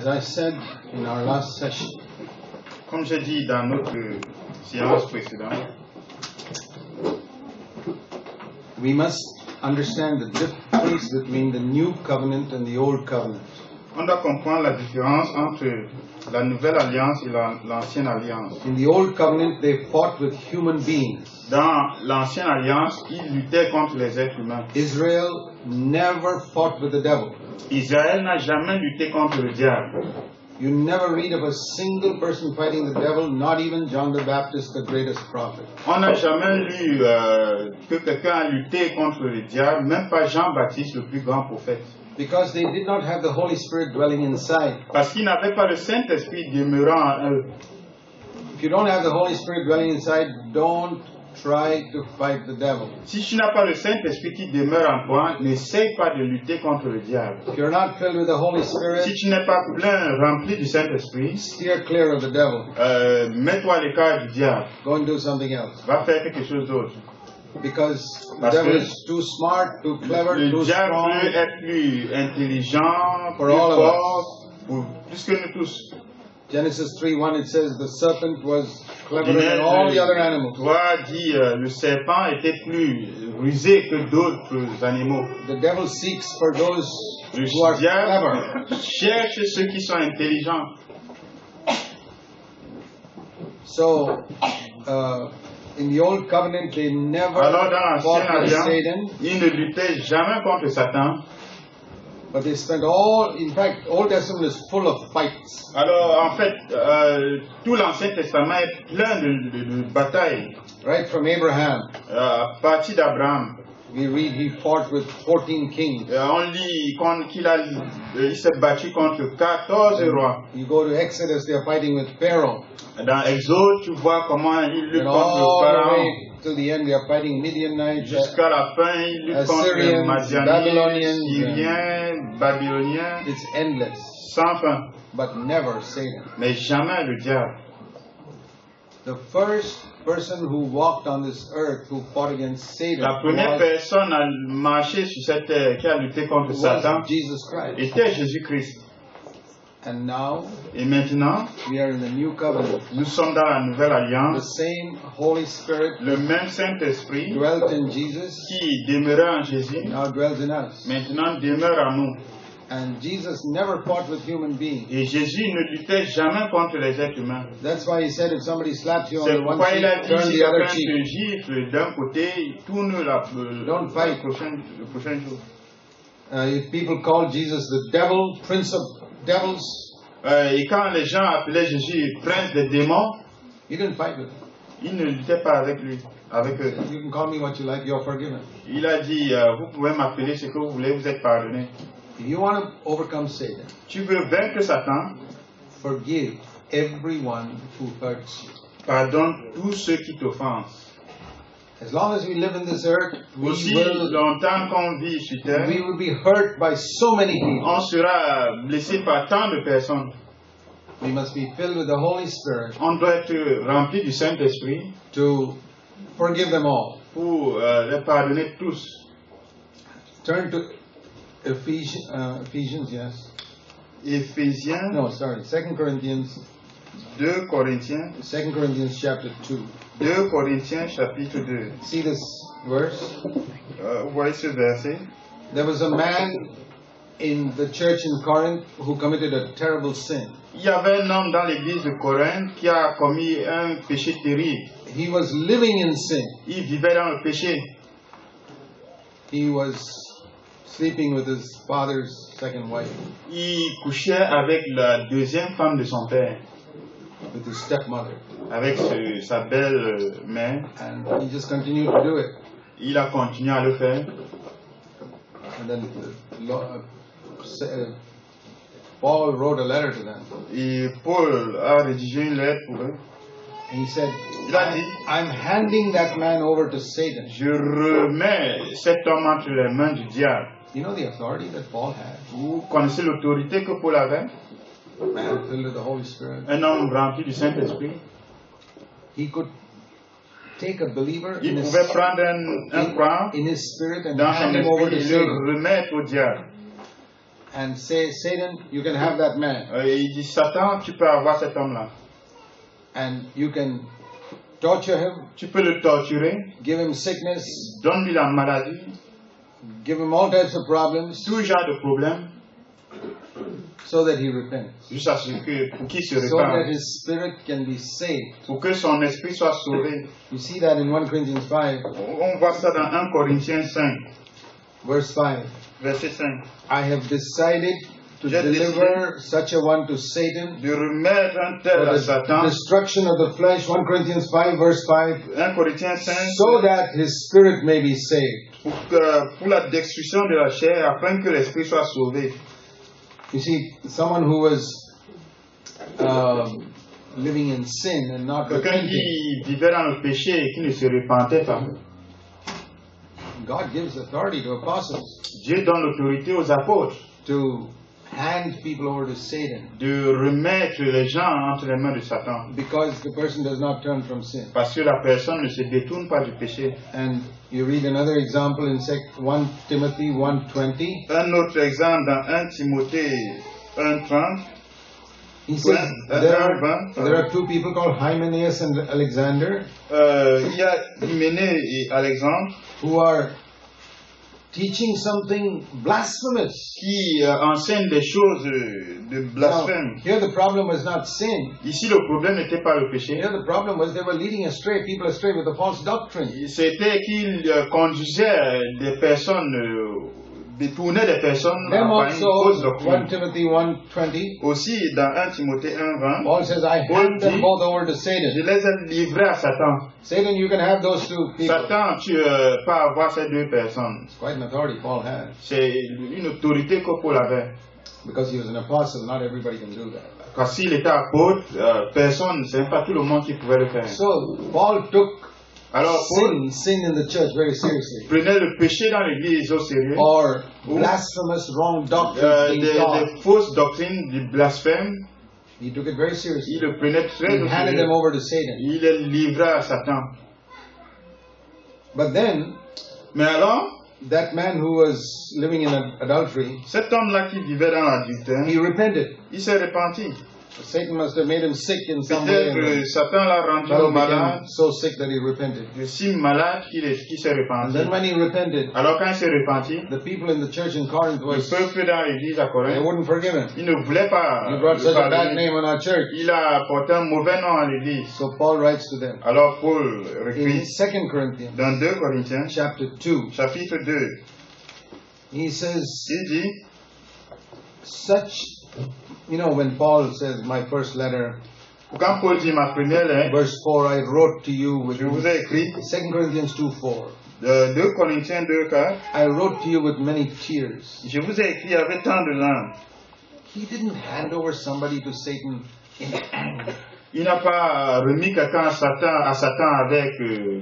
As I said in our last session, Comme j'ai dit dans notre séance précédente, we must understand the difference between the new covenant and the old covenant. on doit comprendre la différence entre la nouvelle alliance et l'ancienne alliance. In the old covenant, they fought with human beings. Dans l'ancienne alliance, ils luttaient contre les êtres humains. Israel never fought with the devil. Israël n'a jamais lutté contre le diable. You never read of a single person fighting the devil, not even John the Baptist, the greatest prophet. On n'a jamais lu que quelqu'un a lutté contre le diable, même pas Jean-Baptiste, le plus grand prophète. Because they did not have the Holy Spirit dwelling inside. Parce qu'ils n'avaient pas le Saint-Esprit demeurant en eux. If you don't have the Holy Spirit dwelling inside, don't try to fight the devil. Si tu n'as pas le Saint-Esprit qui demeure en toi, n'essaye pas de lutter contre le diable. If you're not filled with the Holy Si Spirit, tu n'es pas plein, rempli du Saint-Esprit, steer clear of the devil. mets-toi à l'écart du diable. Go and do something else. Va faire quelque chose d'autre. Because the Parce devil que is too smart, too clever, Le too diable strong. est plus intelligent, For plus all of fort, plus que nous tous. Genesis 3:1 it says the serpent was cleverer than all the other animals. Toi dit le serpent était plus rusé que d'autres animaux. The devil seeks for those Le who are clever. diable cherche ceux qui sont intelligents. So, in the old covenant, they never Alors dans fought l'ancienne with alliance, Satan, ils ne luttaient jamais contre Satan. but they spent all, in fact, Old Testament is full of fights. Alors en fait, tout l'Ancien Testament est plein de batailles. Right from Abraham, À partir d'Abraham, we read he fought with 14 kings. on lit il s'est battu contre 14 rois. You go to Exodus, they are fighting with Pharaoh. Dans Exode, tu vois comment il lutte And contre le all the pharaon. way to the end, they are fighting Midianites, Jusqu'à la fin, il lutte contre les Assyrians, Madianites, Babylonians, Syriens, Babyloniens, it's endless, sans fin. but never Satan. Mais jamais le diable. The first person who walked on this earth who fought against Satan La première was personne à marcher sur cette terre qui a lutté contre Satan Jesus Christ. était Jésus-Christ. And now Et maintenant, we are in the new covenant. nous sommes dans la nouvelle The alliance. same Holy Spirit Le même Saint-Esprit dwelt in Jesus, qui demeurait en Jésus, now dwells in us. maintenant demeure en nous. And Jesus never fought with human beings. Et Jésus ne luttait jamais contre les êtres humains. That's why he said if somebody slaps you on C'est the one pourquoi il a cheek, dit turn si the other quelqu'un cheek. te gifle d'un côté, tourne Don't fight. le prochain jour. If people call Jesus the devil, prince of devils, Et quand les gens appelaient Jésus prince des démons, he didn't fight with them. il ne luttait pas avec lui, avec eux. You can call me what you like, you're forgiven. Il a dit, vous pouvez m'appeler ce que vous voulez, vous êtes pardonné. If you want to overcome Satan, Tu veux vaincre Satan, forgive everyone who hurts you. pardonne tous ceux qui t'offensent. As long as we live in this earth, Aussi longtemps qu'on vit sur terre, we will be hurt by so many people. on sera blessé par tant de personnes. We must be filled with the Holy Spirit On doit être rempli du Saint-Esprit to forgive them all. pour les pardonner tous. Turn to Ephesians, yes. Éphésiens, No, sorry, 2 Corinthians, 2 Corinthiens, 2 Corinthians chapter 2. 2 Corinthiens chapitre 2. See this verse? Vous voyez ce verset? There was a man in the church in Corinth who committed a terrible sin. Il y avait un homme dans l'église de Corinthe qui a commis un péché terrible. He was living in sin. Il vivait dans le péché. He was sleeping with his father's second wife, Il couchait avec la deuxième femme de son père, with his stepmother. avec sa belle-mère. And he just continued to do it. Il a continué à le faire. And then Paul wrote a letter to them. Et Paul a rédigé une lettre pour eux. And he said, Il a dit, I'm handing that man over to Satan. je remets cet homme entre les mains du diable. You know the authority that Paul had? Vous connaissez l'autorité que Paul avait? Man filled with the Holy Spirit. Un homme rempli du Saint-Esprit. He could take a believer Il pouvait prendre un croyant in his spirit and dans son hand him over esprit to et le Satan. remettre au diable. and say, Satan, you can have that man. Et il dit, Satan, tu peux avoir cet homme-là. And you can torture him, Tu peux le torturer, give him sickness, donne-lui la maladie, give him all types of problems, tout genre de problèmes, so that he repents. jusqu'à ce que, pour qu'il se So that répande, his spirit can be saved. pour que son esprit soit sauvé. You see that in 1 Corinthians 5, On voit ça dans 1 Corinthiens 5, verse 5. verset 5. I have decided to J'ai deliver such a one to Satan De remettre un tel for à the Satan, destruction of the flesh, 1 Corinthians 5, verse 5, 1 Corinthiens 5, so that his spirit may be saved. pour la destruction de la chair, afin que l'esprit soit sauvé. You see, someone who was living in sin and not Quelqu'un repenting, qui vivait dans le péché et qui ne se repentait pas. God gives authority to apostles Dieu donne l'autorité aux apôtres to hand people over to Satan de remettre les gens entre les mains de Satan. because the person does not turn from sin. Parce que la personne ne se détourne pas du péché. And you read another example in 1 Timothy 1:20. Un autre exemple dans 1 Timothée 1:30. He says there There are two people called Hymenaeus and Alexander Il y a Hyménée et Alexandre who are teaching something blasphemous. qui enseignent des choses de Now, blasphème. here the problem was not sin. Ici, le problème n'était pas le péché. Here the problem was they were leading people astray with a false doctrine. C'était qu'ils conduisaient des personnes, détournaient des personnes Them par une fausse also, 1 doctrine. Timothy 1:20, Aussi, dans 1 Timothée 1:20, Paul says, I hand them both over to je Satan. les ai livrés à Satan. Satan, you can have those two people. Satan, tu peux avoir ces deux personnes. It's quite an authority Paul had. C'est une autorité que Paul avait. Because he was an apostle, not everybody can do that. Quand s'il était apôtre, personne, c'est pas tout le monde qui pouvait le faire. So, Paul took Alors, Paul sin in the church very seriously. prenait le péché dans l'église au sérieux. Or blasphemous, wrong doctrines being Des taught. fausses doctrines, du blasphème, He took it very seriously. il le prenait très He au handed them sérieux. over to Satan. Il les livrait à Satan. But then, Mais alors, that man who was living in adultery, cet homme-là qui vivait dans l'adultère, he repented. il s'est repenti. Satan must have made him sick in some way. Peut-être and que Satan l'a rendu fellow malade, became so sick that he repented. si malade qu'il s'est And repenti. then when he repented, Alors quand il s'est repenti, the people in the church in Corinth le was, peuple dans l'église à they Corinthe, wouldn't forgive him. il ne voulait pas He brought le such a bad pardonner. name on our church. Il a porté un mauvais nom à l'église. So Paul writes to them Alors Paul in écrit 2 Corinthians dans 2 Corinthiens, chapter 2. chapitre 2, He says, il dit, such, you know, when Paul says, my first letter, quand Paul dit ma première lettre, verse 4, I wrote to you with je vous ai écrit, 2 Corinthians 2:4. 2 Corinthiens 2, 4, I wrote to you with many tears. je vous ai écrit avec tant de larmes. He didn't hand over somebody to Satan in anger. Il n'a pas remis quelqu'un à Satan avec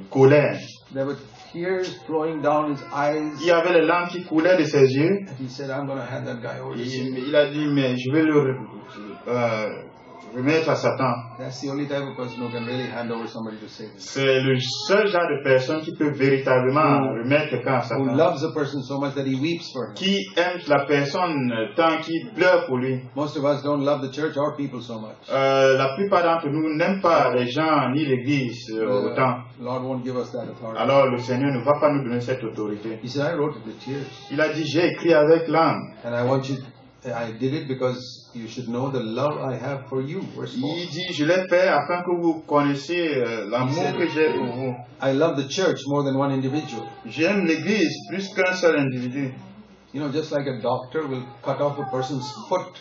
colère. There were tears flowing down his eyes. Il y avait les larmes qui coulaient de ses yeux. And he said, I'm going to hand that guy over to Satan. Il a dit, mais je vais le remettre à Satan. That's the only type of person who can really hand over somebody to Satan. C'est le seul genre de personne qui peut véritablement remettre quelqu'un à Who Satan. loves a person so much that he weeps for him. Qui aime la personne tant qu'il pleure pour lui. Most of us don't love the church or people so much. La plupart d'entre nous n'aiment pas les gens ni l'église autant. The Lord won't give us that authority. Alors le Seigneur ne va pas nous donner cette autorité. He said, I wrote it with tears. Il a dit, j'ai écrit avec larmes. And I did it because you should know the love I have for you. Verse 4. Il dit, je l'ai fait afin que vous connaissiez l'amour que j'ai pour vous. I love the church more than one individual. J'aime l'église plus qu'un seul individu. You know, just like a doctor will cut off a person's foot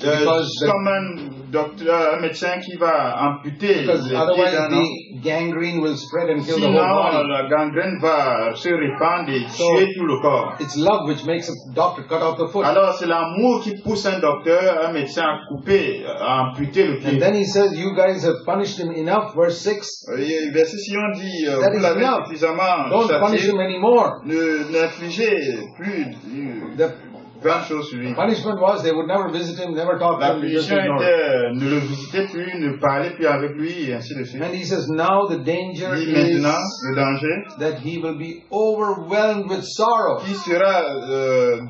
because Comme un docteur, un médecin qui va amputer les pieds otherwise d'un homme. the gangrene will spread and kill the Sinon, whole body. la gangrène va se répandre et So, tuer tout le corps. It's love which makes a doctor cut off the foot. Alors, c'est l'amour qui pousse un docteur, un médecin à couper, à amputer le pied. And then he says, you guys have punished him enough. Verse 6. Et verset 6, on dit, That vous is l'avez enough. suffisamment Don't punish châtié, him anymore. n'infligez plus. grande chose sur lui. Punishment was they would never visit him, never talk to La him, they just punition ignored him. était ne le visiter plus, ne parler plus avec lui, et ainsi de suite. And he says now the danger Dit is maintenant, le danger, that he will be overwhelmed with sorrow. qui sera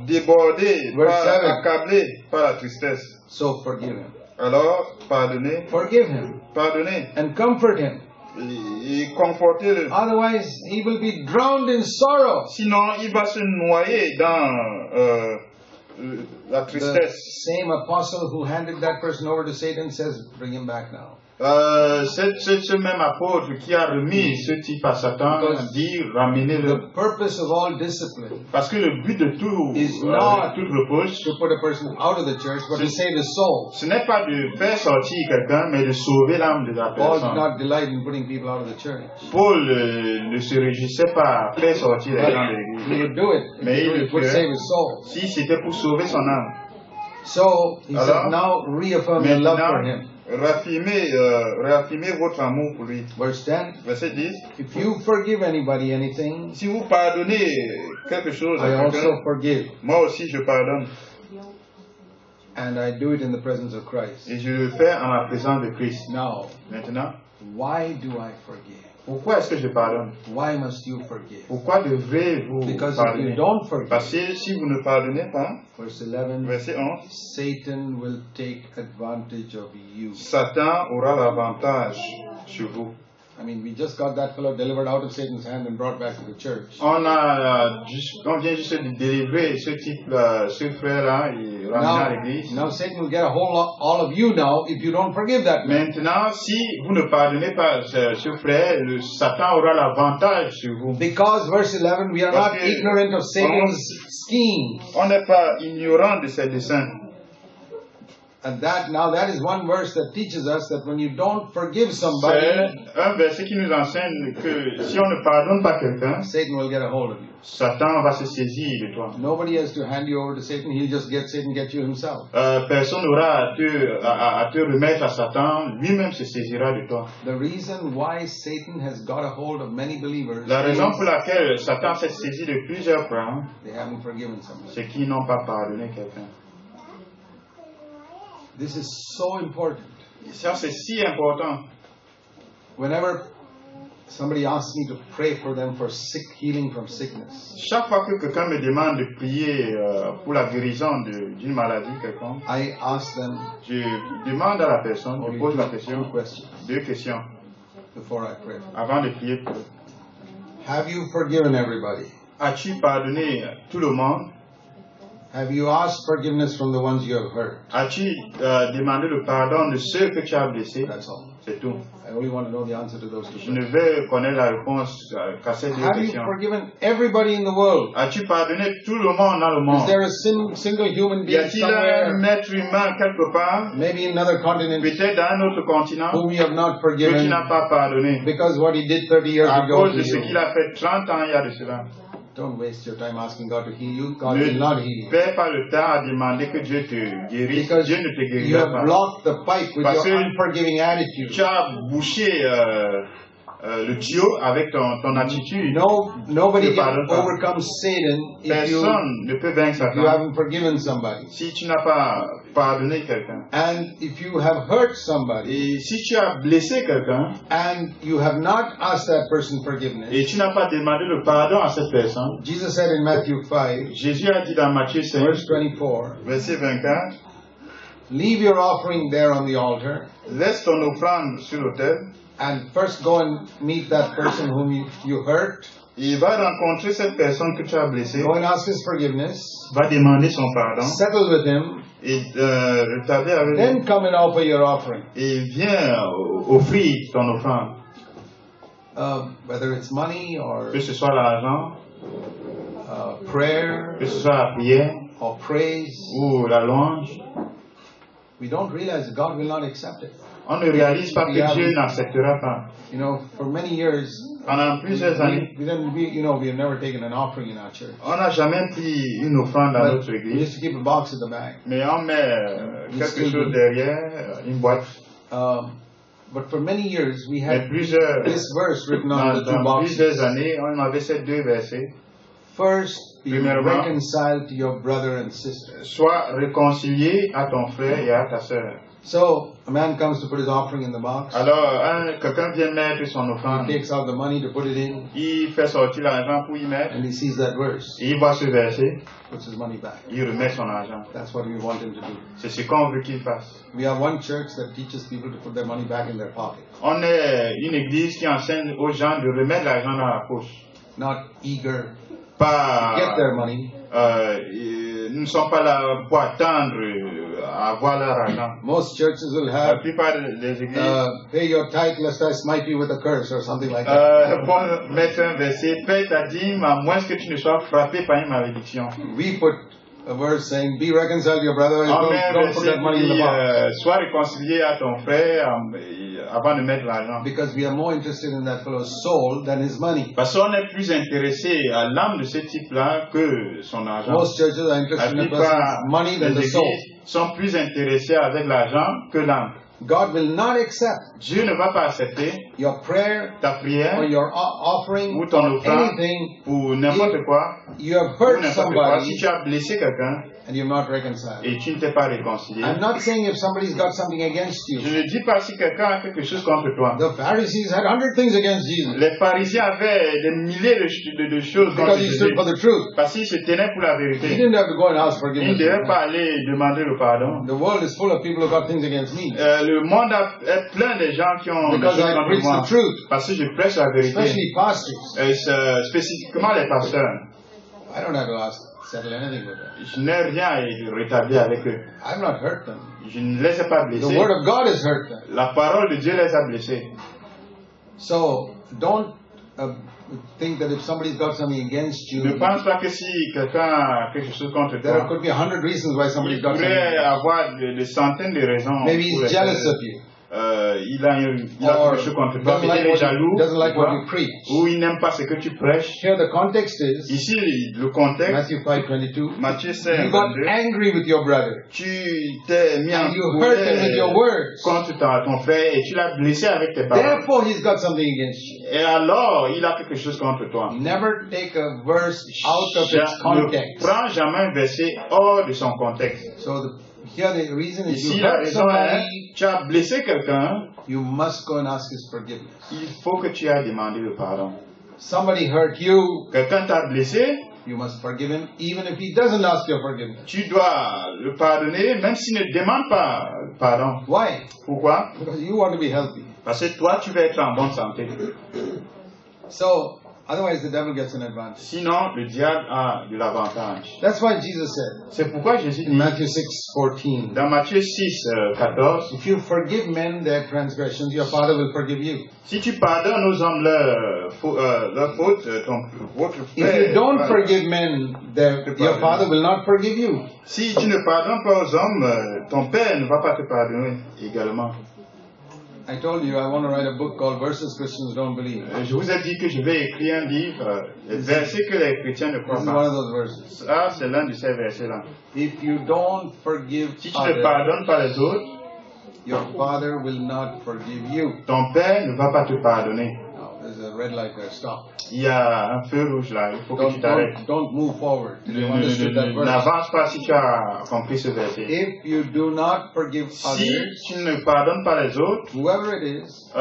débordé, Verse 7. accablé par la tristesse. So forgive him. Alors, pardonnez, Forgive him pardonnez, and comfort him. et confortez-le. Otherwise, he will be drowned in sorrow. Sinon, il va se noyer dans la The tristesse. same apostle who handed that person over to Satan says, bring him back now. Ce même apôtre qui a remis ce type à Satan dit ramenez-le. The purpose of all discipline Parce que le but de tout, is not toute reproche, to put a person out of the church, but to save his soul. ce n'est pas de faire sortir quelqu'un, mais de sauver l'âme de la Paul did personne. not delight in putting people out of the church. Paul ne se réjouissait pas à faire sortir les gens de He l'église. would do it Mais if it would save his soul. si c'était pour sauver son âme. So he said, Alors, now reaffirm your love for him. Réaffirmez votre amour pour lui. Verse 10, Verset 10. if you forgive anybody anything, Si vous pardonnez quelque chose I à also quelqu'un, forgive. moi aussi je pardonne. And I do it in the presence of Christ. Et je le fais en la présence de Christ. Now, Maintenant, why do I forgive? pourquoi est-ce que je pardonne? Why must you forgive? Pourquoi devrez-vous Because if you pardonner? don't forgive, Parce que si vous ne pardonnez pas, verse 11, verset 11, Satan will take advantage of you. Satan aura l'avantage sur vous. I mean, we just got that fellow delivered out of Satan's hand and brought back to the church. On vient juste de délivrer ce type-là, ce frère-là, et ramener à l'église. Now Satan will get a hold of all of you now if you don't forgive that man. Maintenant, si vous ne pardonnez pas ce frère, Satan aura l'avantage sur vous. Because, verse 11, we are Parce not que- ignorant of Satan's schemes. On n'est pas ignorant de ses desseins. And that is one verse that teaches us that when you don't forgive somebody, C'est un verset qui nous enseigne que si on ne pardonne pas quelqu'un, Satan will get a hold of you. Satan va se saisir de toi. Nobody has to hand you over to Satan. He'll just get you himself. Personne n'aura à te remettre à Satan, lui-même se saisira de toi. The reason why Satan has got a hold of many believers La raison is pour laquelle Satan s'est saisi de plusieurs croyants, they haven't forgiven somebody. c'est qu'ils n'ont pas pardonné quelqu'un. This is so important. Et ça, c'est si important. Whenever somebody asks me to pray for them for healing from sickness, Chaque fois que quelqu'un me demande de prier pour la guérison d'une maladie quelconque, I ask them je demande à la personne, je only pose la two question, questions deux questions, before I pray. avant de prier pour eux. Have you forgiven everybody? As-tu pardonné tout le monde? Have you asked forgiveness from the ones you have hurt? As-tu demandé le pardon de ceux que tu as blessés? That's all. C'est tout. I only want to know the answer to those two Je ne questions. veux connaître la réponse qu'à ces deux Have you questions. forgiven everybody in the world? As-tu pardonné tout le monde dans le Is monde? there a single human Y being a-t-il un somewhere, être humain quelque part, maybe in another continent, peut-être dans un autre continent, whom you have not que tu forgiven n'as pas pardonné because what he did 30 years à ago cause to de ce qu'il you? a fait 30 ans il y a de cela? Don't waste your time asking God to heal you. God will not heal Ne you. perds pas le temps à demander que Dieu te guérisse. Because Dieu ne te you guérira have pas. blocked the pipe with Parce your que unforgiving attitude. Tu as bouché le tuyau avec ton attitude. Nobody Ne can pardonne pas. overcome Satan if you Personne ne peut vaincre Satan haven't forgiven somebody. si tu n'as pas pardonné quelqu'un. And if you have hurt somebody Et si tu as blessé quelqu'un and you have not asked that person forgiveness, et tu n'as pas demandé le pardon à cette personne, Jesus said in Matthew 5, Jésus a dit dans Matthieu 5, verse 24, verset 24, leave your offering there on the altar laisse ton offrande sur l'autel and first go and meet that person whom you hurt. et va rencontrer cette personne que tu as blessée, Go and ask his forgiveness. va demander son pardon Settle with him. et rétablir avec lui Then come and offer your offering. et viens offrir ton offrande, Whether it's money or que ce soit l'argent, prayer que ce soit la prière or praise. ou la louange. We don't realize God will not accept it. On ne réalise pas que Yeah. Dieu n'acceptera pas. You know, for many years, Pendant plusieurs années, we have never taken an offering in our church. on n'a jamais pris une offrande dans But notre we église, used to keep a box at the back. mais on met quelque chose derrière, une boîte. But for many years, we Mais had plusieurs, this verse written on the two dans boxes. plusieurs années, on avait ces deux versets. first be Premièrement, reconciled to your brother and sister. sois réconcilié à ton frère et à ta sœur. So a man comes to put his offering in the box. Alors, quelqu'un vient mettre son He offrande, takes out the money to put it in, il fait sortir l'argent pour y mettre, and he sees that verse, et il voit ce verset, puts his money back. il remet son argent. That's what we want him to do. C'est ce qu'on veut qu'il fasse. We have one church that teaches people to put their money back in their pocket, On est une église qui enseigne aux gens de remettre l'argent dans la poche. not eager Pas, to get their money. nous ne sommes pas là pour attendre à avoir leur argent. Most churches will La have plupart des églises pay your tithe lest I smite you with a curse or something like that. vont mettre un verset, paie ta dîme à moins que tu ne sois frappé par une malédiction. We put a verse saying, be reconciled to your brother, and On met un don't put verset that money in the qui box. sois réconcilié à ton frère avant de mettre l'argent. Because we are more interested in that fellow's soul than his money. Parce qu'on est plus intéressé à l'âme de ce type-là que son argent. Most churches are La interested in a plupart person's money than des the soul. églises sont plus intéressés avec l'argent que l'âme. God will not accept Dieu ne va pas accepter your prayer ta prière or your offering ou ton or offrande anything. pour n'importe quoi, You have pour hurt n'importe quoi. somebody Si tu as blessé quelqu'un and you're not reconciled. et tu ne t'es pas réconcilié, I'm not saying if somebody's got something against je you. ne dis pas si quelqu'un a quelque chose contre toi. The Pharisees had 100 things against Jesus Les pharisiens avaient des milliers de choses contre because he stood Jésus for the truth. parce qu'ils se tenaient pour la He vérité. didn't have to go and ask Ils ne forgiveness. devaient pas aller demander le pardon. The world is full of people who got things against me Le monde est plein de gens qui ont des because choses I contre preach moi the truth, parce que je prêche la vérité. especially pastors. Spécifiquement les pasteurs. I don't have to settle anything with them. Je n'ai rien à rétablir avec eux. I've not hurt them. Je ne les ai pas The blessés. word of God has hurt them. La parole de Dieu les a blessés. So don't think that if somebody's got something against you, Ne pense pas que si quelqu'un a quelque chose contre there toi, could be 100 reasons why somebody's il got something pourrait against avoir des centaines de raisons. you. Maybe pour he's les jealous faire. of you, Il a or quelque chose contre toi, doesn't peut-être like il est what jaloux, you, doesn't like tu what vois, you preach. ou il n'aime pas ce que tu prêches. Here the context is Ici, le contexte, Matthew 5:22. Matthieu 5, You got 22, angry with your brother, tu t'es mis en and you hurt him with your words. contre ton frère et tu l'as blessé avec tes paroles. Therefore, he's got something against you. Et alors, il a quelque chose contre toi. Never take a verse out of its Ne context. prends jamais un verset hors de son contexte. So here the reason is Ici, you la hurt raison est, somebody, tu as blessé quelqu'un, you must go and ask his forgiveness. il faut que tu ailles demander le pardon. Somebody hurt you, Quelqu'un t'a blessé, you must forgive him even if he doesn't ask your forgiveness. tu dois le pardonner, même s'il ne demande pas le pardon. Why? Pourquoi? Because you want to be healthy. Parce que toi, tu vas être en bonne santé. So, otherwise the devil gets an advantage. Sinon, le diable a de l'avantage. That's why Jesus said C'est pourquoi Jésus in dit, Matthew 6:14, dans Matthieu 6, 14, if you forgive men their transgressions, your Father will forgive you. si tu pardonnes aux hommes leurs fautes, votre If frère... you don't forgive men, your Father will not forgive you. Si tu ne pardonnes pas aux hommes, ton Père ne va pas te pardonner également. I told you I want to write a book called Verses Christians Don't Believe. Je vous ai dit que je vais écrire un livre, les versets que les chrétiens ne This croient is one pas. of those verses. Ça, c'est l'un de ces versets-là. If you don't forgive Si tu ne others, pardonnes pas les autres, your Father will not forgive you. ton Père ne va pas te pardonner. Now, there's a red light there. Stop. Il y a un feu rouge là, il faut que tu t'arrêtes. Don't move forward till you understood that verse. N'avance pas si tu as compris ce verset. If you do not forgive Si others, tu ne pardonnes pas les autres, whoever it is,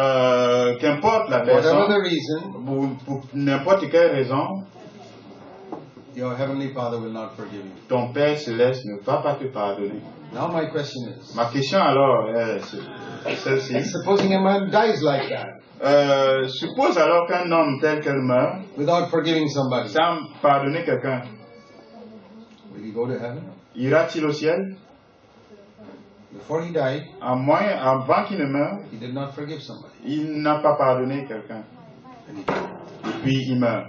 qu'importe la whatever personne, the reason, pour n'importe quelle raison, your Heavenly Father will not forgive you. ton Père céleste ne va pas te pardonner. Now my question is, Ma question alors est celle-ci. supposing a man dies like that, Suppose alors qu'un homme tel qu'elle meurt, without forgiving somebody, sans pardonner quelqu'un, will he go to heaven? ira-t-il au ciel? Before he died, Avant qu'il ne meure, he did not forgive somebody. il n'a pas pardonné quelqu'un. And he died. Et puis il meurt.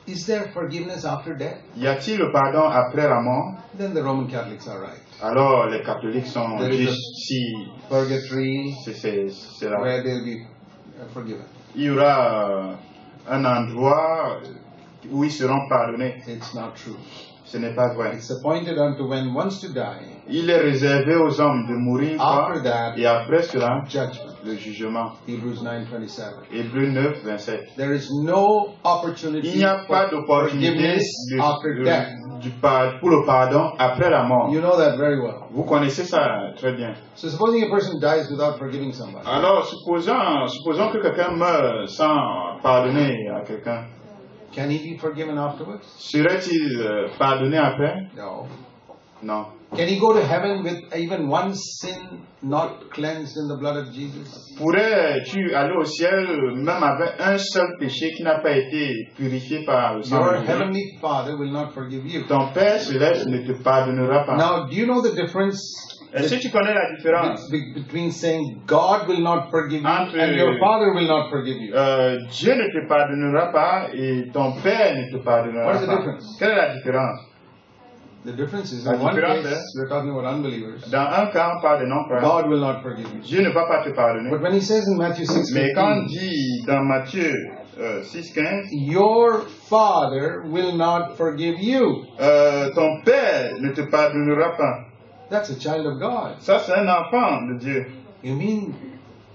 Is there forgiveness after death? Y a-t-il le pardon après la mort? Then the Roman Catholics are right. Alors les catholiques sont There is justes si Purgatory, c'est là. where they'll be forgiven. Il y aura un endroit où ils seront pardonnés. It's not true. Ce n'est pas vrai. It's appointed unto men once to die, Il est réservé aux hommes de mourir une fois, after that, et après cela, judgment. le jugement. Hebrews 9:27. Hébreux 9, 27. There is no opportunity Il n'y a pas for d'opportunité forgiveness after death. pour le pardon après la mort. You know that very well. Vous connaissez ça très bien. So supposing a person dies without forgiving somebody, Alors, supposons que quelqu'un meurt sans pardonner à quelqu'un. can he be forgiven afterwards? Serait-il pardonné après? No. Non. Can he go to heaven with even one sin not cleansed in the blood of Jesus? Pourrais-tu aller au ciel même avec un seul péché qui n'a pas été purifié par le sang Your de Jésus? heavenly Father will not forgive you. Ton Père céleste ne te pardonnera pas. Now, do you know the difference Est-ce que tu connais la différence between saying God will not forgive you Entre- and your Father will not forgive you? Dieu ne te pardonnera pas et ton Père ne te pardonnera What is the pas. difference? Quelle est la différence? The difference is La in one différence case est- we're talking about unbelievers. Dans un cas, on parle de non-croyants. God will not forgive you. Dieu ne va pas te pardonner. But when he says in Matthew Mais quand on 6:15, dit dans Matthieu 6,15, your Father will not forgive you. ton Père ne te pardonnera pas. That's a child of God. Ça, c'est un enfant de Dieu. You mean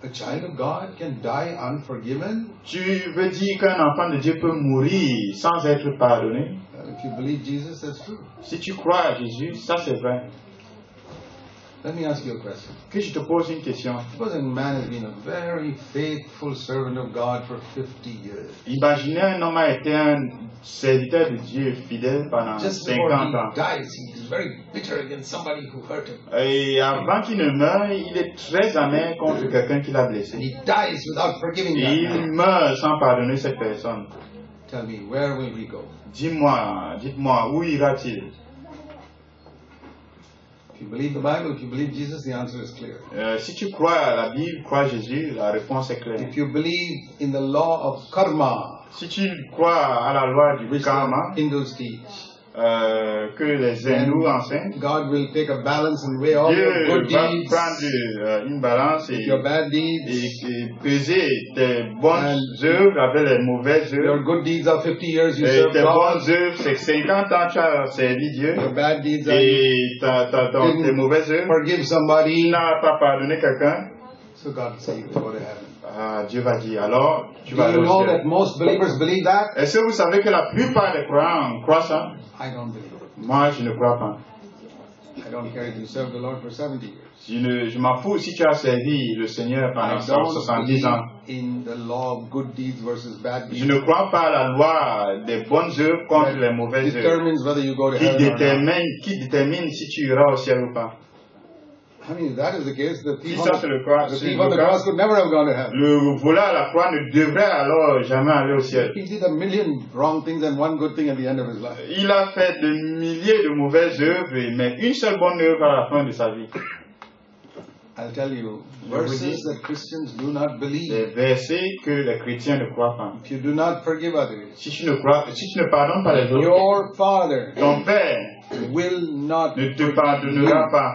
a child of God can die unforgiven? Tu veux dire qu'un enfant de Dieu peut mourir sans être pardonné? Well, if you believe Jesus, that's true. Si tu crois à Jésus, ça c'est vrai. Let me ask you a question. Que je te pose une question. Suppose a man has been a very faithful servant of God for 50 years. Imaginez un homme a été un serviteur de Dieu fidèle pendant Just before 50 ans. he dies, he is very bitter against somebody who hurt him. Et avant qu'il ne meure, il est très amer contre quelqu'un qui l'a And blessé. he dies without forgiving Et that il man. meurt sans pardonner cette personne. Tell me, where will he go? Dites-moi, où ira-t-il? If you believe the Bible, if you believe Jesus, the answer is clear. Si tu crois à la Bible, crois à Jésus, la réponse est claire. If you believe in the law of karma, Si tu crois à la loi du which karma, the Hindus teach, que les hindous enseignent, God will take a balance and weigh all your Dieu good va deeds prendre une balance with your bad deeds. et peser tes bonnes And œuvres avec les mauvaises Your œuvres. good deeds are 50 years you Et serve tes God. bonnes œuvres, c'est 50 ans tu as servi Dieu. Your bad deeds are Et tes mauvaises œuvres, forgive tu somebody. n'as pas pardonné quelqu'un. So God say you go to heaven. Ah, Dieu va dire, alors tu Do vas aller you au know that ciel. most believers believe that? Est-ce que vous savez que la plupart des croyants croient ça? I don't believe it. Moi, je ne crois pas. I don't care if you serve the Lord for 70 years. Je m'en fous si tu as servi le Seigneur I pendant don't 70 believe ans. in the law of good deeds versus bad Je deeds. ne crois pas à la loi des bonnes œuvres contre les mauvaises œuvres Determines whether you go to heaven or not. qui détermine si tu iras au ciel ou pas. I mean, if that is the case, the Si thief ça on c'est the, le cas, the c'est thief le on the cas, cross could never have gone to heaven. le voleur à la croix ne devrait alors jamais aller au ciel. He did a million wrong things and one good thing at the end of his life. Il a fait de milliers de mauvaises œuvres, mais une seule bonne œuvre à la fin de sa vie. I'll tell you, Je vous verses dis, that Christians do not believe. des versets que les chrétiens ne croient pas. If you do not forgive others, Si tu ne pardonnes pas les autres, your Father ton Père will not ne te forgive pardonnera you. pas.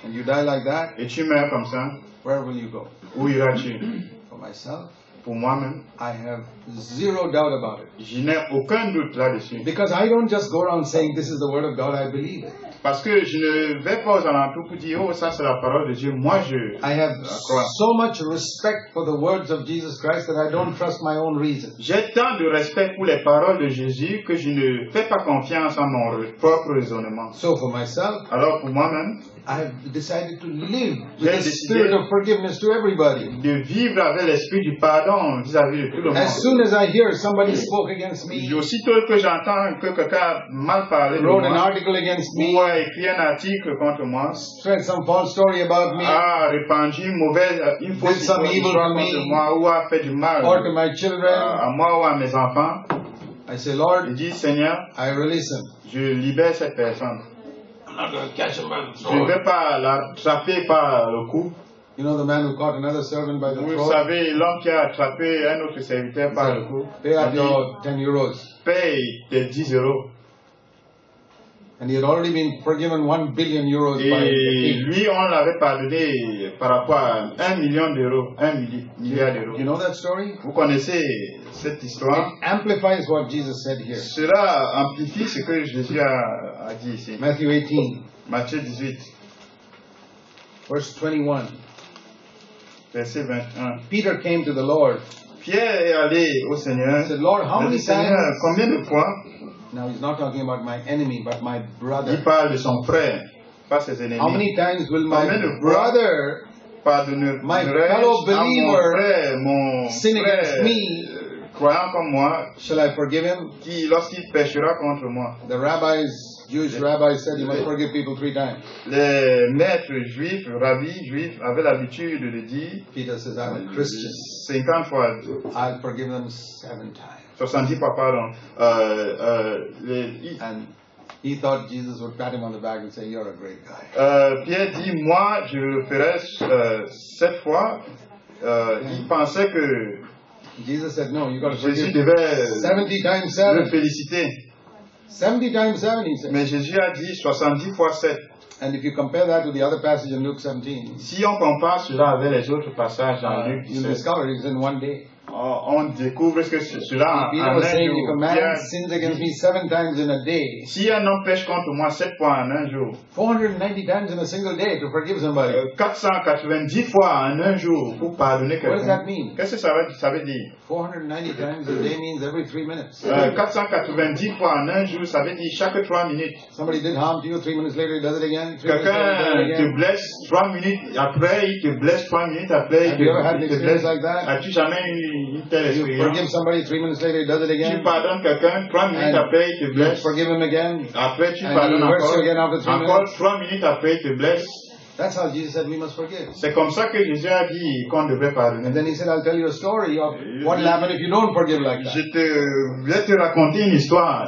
And you die like that, Et tu meurs comme ça, where will you go? où iras-tu? For myself, Pour moi-même, I have zero doubt about it. je n'ai aucun doute là-dessus. Because I don't just go around saying this is the word of God, I believe it. Parce que je ne vais pas aux alentours pour dire, oh, ça c'est la parole de Dieu. Moi, I have la crois. so much respect for the words of Jesus Christ that I don't trust my own reason. J'ai tant de respect pour les paroles de Jésus que je ne fais pas confiance en mon propre raisonnement. So for myself, Alors pour moi-même, I have decided to live with J'ai the décidé spirit of forgiveness to everybody. de vivre avec l'esprit du pardon vis-à-vis de tout le As monde. soon as I hear somebody spoke against me, Aussitôt que j'entends que quelqu'un a mal parlé de wrote an moi, article against ou me, a écrit un article contre moi, said some false story about me, a répandu une fausse Did some evil histoire to me, contre moi, ou a fait du mal or to my children, à moi ou à mes enfants, I say, Lord, je dis, Seigneur, I release him. je libère cette personne. I'm not going to catch him by the Je ne throat. vais pas l'attraper par le cou. You know the man who caught another servant by the Vous throat? savez, l'homme qui a attrapé un autre serviteur par le cou, Pay a up dit, your 10 euros. paye tes 10 euros. And he had already been forgiven 1 billion euros Et by the king. lui, on l'avait pardonné par rapport à 1 million d'euros, 1 milliard d'euros. You know that story? Vous connaissez cette histoire? It amplifies what Jesus said here. Cela amplifie ce que Jésus a dit ici. Matthew 18, Matthieu 18, verse 21. verset 21. Peter came to the Lord. Pierre est allé au Seigneur. He said, Lord, how Il a many dit, Seigneur, times? combien de fois? Now he's not talking about my enemy, but my Il brother. parle de son frère, pas ses ennemis. How many times will my Combien de fois brother pardonnerai-je my à fellow mon believer frère, mon sin frère, against me? croyant comme moi, Shall I forgive him? qui, lorsqu'il péchera contre moi? The rabbis, Jewish rabbis said you must forgive people 3 times. Les maîtres juifs, rabbis juifs, avaient l'habitude de dire Peter says, I'm a Christian. 50 fois, I'll forgive them 7 times. 70 fois, pardon. Les- And he thought Jesus would pat him on the back and say, you're a great guy. Pierre dit, moi, je le ferai 7 fois. Il pensait que Jesus said, no, you got to Jésus forgive devait 70 times le 7. féliciter. 70 times 7, he said. Mais Jésus a dit 70 fois 7. And if you compare that to the other passage in Luke 17, Si on compare cela avec les autres passages dans Luc you'll 17, discover it's in 1 day. on découvre que cela Peter en was un saying, if a jour. man Pierre sins against me 7 times in a day, Si un homme pêche contre moi 7 fois en un jour, 490 times in a single day to forgive somebody. 490 fois en un jour pour pardonner What does that quelqu'un, mean? qu'est-ce que ça veut dire? 490 times a day means every 3 minutes. 490 fois en un jour, ça veut dire chaque 3 minutes. Somebody did harm to you, 3 minutes later he does it again, 3 minutes later he Quelqu'un does it te again. blesse 3 minutes, après il te blesse 3 minutes, après Have you ever had an il te experience blesse. like that? As-tu jamais eu une telle You expérience? forgive somebody, 3 minutes later he does it Tu again. pardonnes quelqu'un, 3 minutes And après il te You blesse. forgive him again. Après tu And pardonnes he hurts encore. you again after 3 Encore minutes. 3 minutes après il te blesse. That's how Jesus said we must forgive. C'est comme ça que Jésus a dit qu'on devrait pardonner. And then he said, I'll tell you a story of what will happen if you don't forgive like Je that. vais te raconter une histoire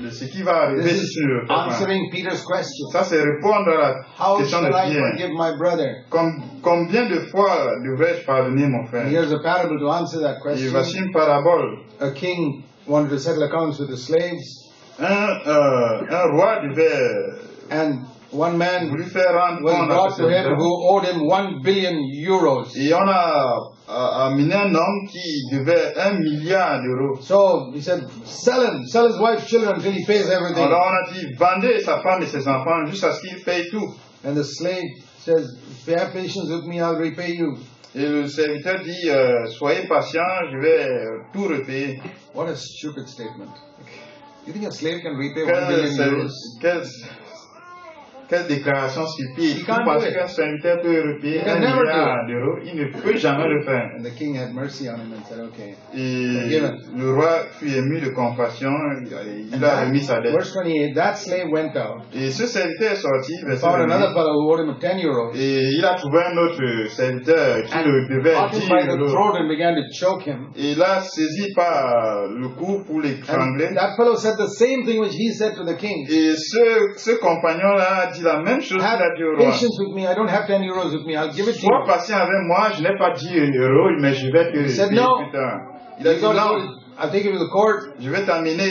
de ce qui va arriver This is sur answering Peter's question. ça, c'est répondre à la How question de shall I Pierre. forgive my brother? Combien de fois devrais-je pardonner mon And frère? here's a parable to answer that Et voici question. une parabole. A king wanted to settle accounts with his slaves, Un roi devait and one man voulu faire rendre was compte à brought ses to him serviteurs. who owed him 1 billion euros. Et on a amené un homme qui devait 1 milliard d'euros. So he said, sell him, sell his wife, children until he pays everything. Alors on a dit, vendez sa femme et ses enfants jusqu'à ce qu'il paye tout. And the slave says, have patience with me, I'll repay you. Et le serviteur dit, soyez patient, je vais tout repayer. What a stupid statement. You think a slave can repay 1 Quelle, billion euros? quelle déclaration stupide. He Vous can't pensez do it. qu'un serviteur peut repayer He can 1 never milliard d'euros? Il ne peut jamais le faire. And the king had mercy on him and said, okay. Et Forgiven. le roi fut ému de compassion, il And a that- remis sa dette. verse 28, that slave went out, Et ce serviteur est sorti, verset found another 28, fellow who owed him 10 euros, et il a trouvé un autre serviteur qui le devait caught him 10 by the euros. throat and began to choke him. Et il l'a saisi par le cou pour And l'étrangler. that fellow said the same thing which he said to the king. Et ce compagnon-là a dit la même chose qu'il Have a dit au roi. patience with me, I don't have 10 euros with me, I'll give it to Sois you. patient avec moi, je n'ai pas 10 euros, mais je vais te He said, payer no. plus tard. Il a You dit gotta non, go to- I'll take you to the court. je vais t'amener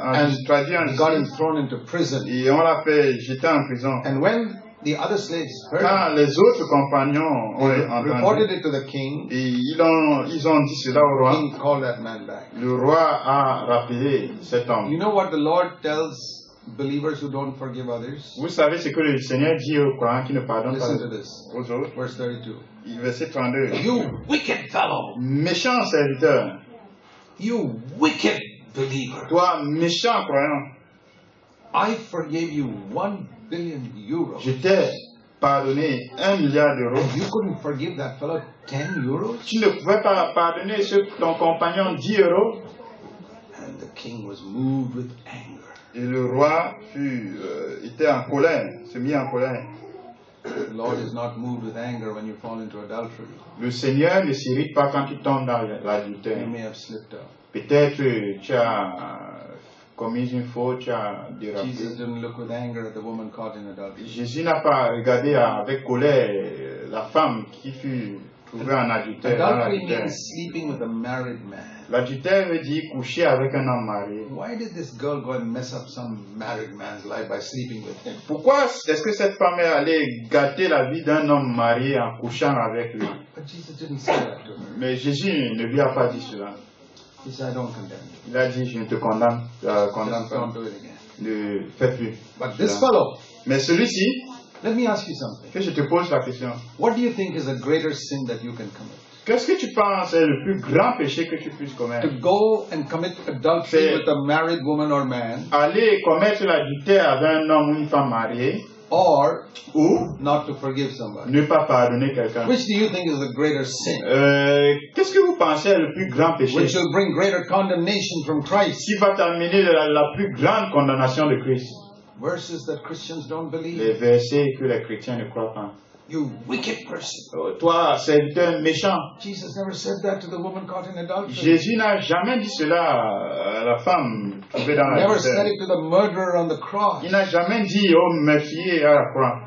And traduit en he got him justice. thrown into prison. Et on l'a fait jeter en prison. And when the other slaves heard it, Quand les autres compagnons ont they entendu, reported it to the king. et ils ont dit cela au The roi, king called that man back. le roi a rappelé cet homme. You know what the Lord tells believers who don't forgive others? Vous savez ce que le Seigneur dit aux croyants qui ne pardonnent pas Listen to this. aux autres? Verse 32. Verset 32. You wicked fellow, Méchant serviteur, you wicked believer, toi méchant croyant, I forgave you 1 billion euros. je t'ai pardonné 1 milliard d'euros. And you couldn't forgive that fellow 10 euros? Tu ne pouvais pas pardonner ton compagnon 10 euros. And the king was moved with anger. Et le roi était en colère, se mit en colère. The Lord is not moved with anger when you fall into adultery. Le Seigneur ne s'irrite pas quand tu tombes dans l'adultère. You may have slipped up. Peut-être tu as commis une faute, tu as dérapé. Jesus didn't look with anger at the woman caught in adultery. Jésus n'a pas regardé avec colère la femme qui fut trouver en adultère. Dans Adultery l'adultère. means sleeping with a married man. L'adultère veut dire coucher avec un homme marié. Why did this girl go and mess up some married man's life by sleeping with him? Pourquoi est-ce que cette femme est allée gâter la vie d'un homme marié en couchant avec lui? But Jesus didn't say that to her. Mais Jésus ne lui a pas dit cela. He said, I don't condemn you. Il a dit, je ne te condamne, condamne Just pas. don't do it again. Ne fais plus. But this cela. fellow, Mais celui-ci, let me ask you something. que je te pose la question. What do you think is a greater sin that you can commit? Qu'est-ce que tu penses est le plus grand péché que tu puisses commettre? To go and commit adultery with a married woman or man, Aller commettre l'adultère avec un homme ou une femme mariée, or ou not to forgive somebody. ne pas pardonner quelqu'un. Which do you think is the greater sin? Qu'est-ce que vous pensez est le plus grand péché Which will bring greater condemnation from Christ? qui va t'amener la plus grande condamnation de Christ? Verses that Christians don't believe. Les versets que les chrétiens ne croient pas. You wicked person. Toi, serviteur méchant. Jesus never said that to the woman caught in adultery. Jésus n'a jamais dit cela à la femme trouvée dans Never said l'adultère. it to the murderer on the cross. Il n'a jamais dit au meurtrier à la croix.